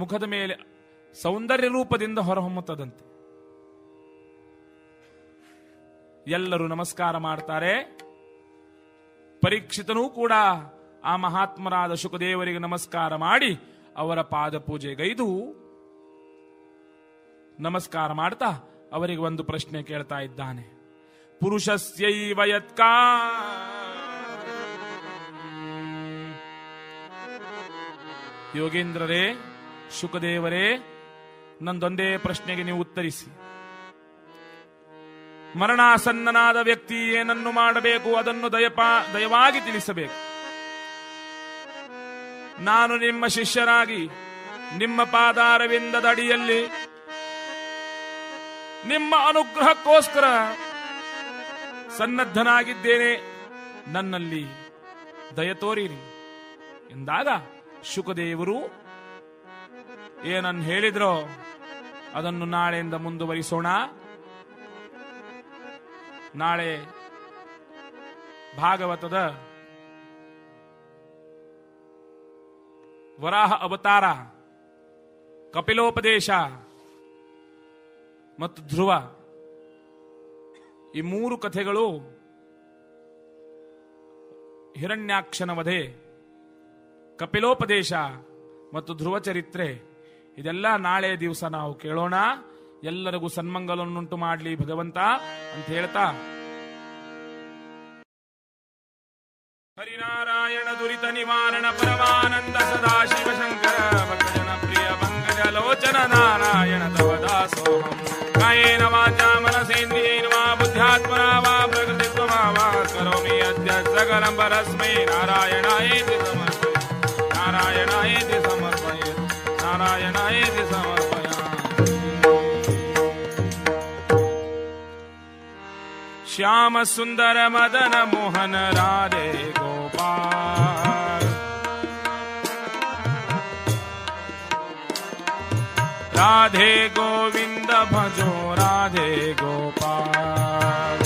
ಮುಖದ ಮೇಲೆ ಸೌಂದರ್ಯ ರೂಪದಿಂದ ಹೊರಹೊಮ್ಮುತ್ತದಂತೆ. ಎಲ್ಲರೂ ನಮಸ್ಕಾರ ಮಾಡ್ತಾರೆ. ಪರೀಕ್ಷಿತನೂ ಕೂಡ ಆ ಮಹಾತ್ಮರಾದ ಶುಕದೇವರಿಗೆ ನಮಸ್ಕಾರ ಮಾಡಿ ಅವರ ಪಾದ ಪೂಜೆಗೈದು ನಮಸ್ಕಾರ ಮಾಡ್ತಾ ಅವರಿಗೆ ಒಂದು ಪ್ರಶ್ನೆ ಕೇಳ್ತಾ ಇದ್ದಾನೆ. ಪುರುಷಸ್ಯೈವ ಯತ್ಕಾ ಯೋಗೇಂದ್ರರೇ, ಶುಕದೇವರೇ, ನಂದೊಂದೇ ಪ್ರಶ್ನೆಗೆ ನೀವು ಉತ್ತರಿಸಿ. ಮರಣಾಸನ್ನನಾದ ವ್ಯಕ್ತಿ ಏನನ್ನು ಮಾಡಬೇಕು ಅದನ್ನು ದಯವಾಗಿ ತಿಳಿಸಬೇಕು. ನಾನು ನಿಮ್ಮ ಶಿಷ್ಯರಾಗಿ ನಿಮ್ಮ ಪಾದಾರವಿಂದದ ಅಡಿಯಲ್ಲಿ ನಿಮ್ಮ ಅನುಗ್ರಹಕ್ಕೋಸ್ಕರ ಸನ್ನದ್ಧನಾಗಿದ್ದೇನೆ, ನನ್ನಲ್ಲಿ ದಯ ತೋರಿರಿ ಎಂದಾಗ ಶುಕದೇವರು ಏನನ್ನು ಹೇಳಿದ್ರೋ ಅದನ್ನು ನಾಳೆಯಿಂದ ಮುಂದುವರಿಸೋಣ. ನಾಳೆ ಭಾಗವತದ ವರಾಹ ಅವತಾರ, ಕಪಿಲೋಪದೇಶ ಮತ್ತು ಧ್ರುವ, ಈ ಮೂರು ಕಥೆಗಳು, ಹಿರಣ್ಯಾಕ್ಷನ ವಧೆ, ಕಪಿಲೋಪದೇಶ ಮತ್ತು ಧ್ರುವ ಚರಿತ್ರೆ, ಇದೆಲ್ಲ ನಾಳೆ ದಿವಸ ನಾವು ಕೇಳೋಣ. ಎಲ್ಲರಿಗೂ ಸನ್ಮಂಗಲನ್ನುಂಟು ಮಾಡಲಿ ಭಗವಂತ ಅಂತ ಹೇಳ್ತಾ, ಹರಿನಾರಾಯಣ ದುರಿತ ನಿವಾರಣ ಪರಮಾನಂದ ಸದಾಶಿವ ಶಂಕರ ಭಕ್ತಜನ ಪ್ರಿಯ ಪಂಕಜ ಲೋಚನ ನಾರಾಯಣ ತವ ದಾಸೋಹಂ. ಕಾಯೇನ ವಾಚಾ ಮನಸೇಂದ್ರಿಯೇಣ ವಾ ಬುದ್ಧ್ಯಾತ್ಮನಾ ವಾ ಪ್ರಕೃತಿತ್ವಮಾ ವಾ ಕರೋಮಿ ಅದ್ಯ ಸಕಲಂ ಪರಸ್ಮೈ ನಾರಾಯಣಾಯೇತಿ ಸಮರ್ಪಯಾಮಿ. ನಾರಾಯಣಾಯೇತಿ ಸಮರ್ಪಯಾಮಿ. ನಾರಾಯಣಾಯೇತಿ ಸಮರ್ಪಯಾಮಿ. श्याम सुंदर मदन मोहन राधे गोपाल, राधे गोविंद भजो राधे गोपाल.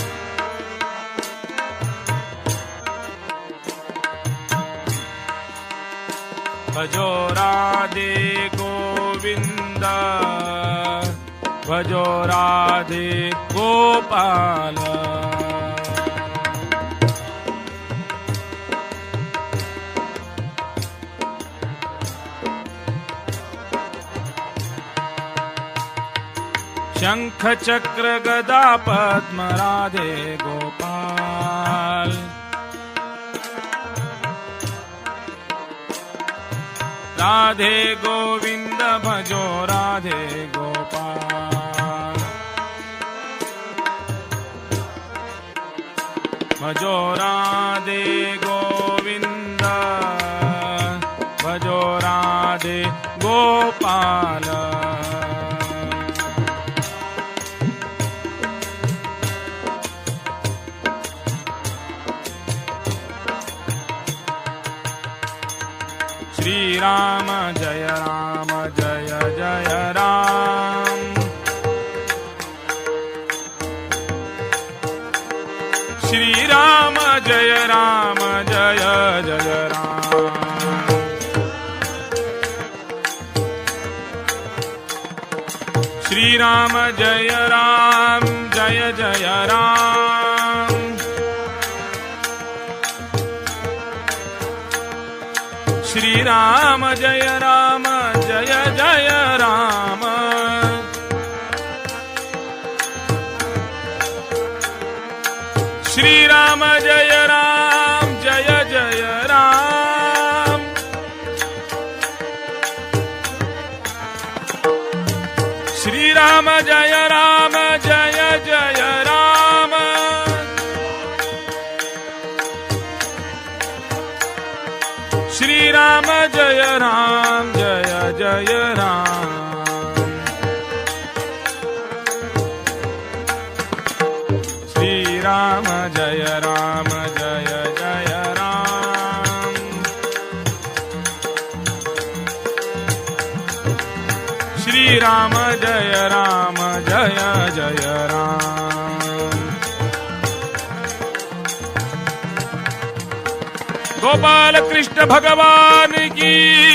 भजो राधे गोविंद भजो राधे गोपाल. शंख चक्र गदा पद्म राधे गोपाल. राधे गोविंद भजो राधे गोपाल. भजो राधे गोविंद भजो राधे गोपाल. श्री राम जय जय राम. श्री राम जय जय राम. श्री राम जय जय राम. श्री राम जय जय राम. श्री राम जय जय राम. श्री राम जय जय राम. श्री राम जय जय राम. श्री राम जय जय राम. श्री राम जय जय राम. गोपाल कृष्ण भगवान की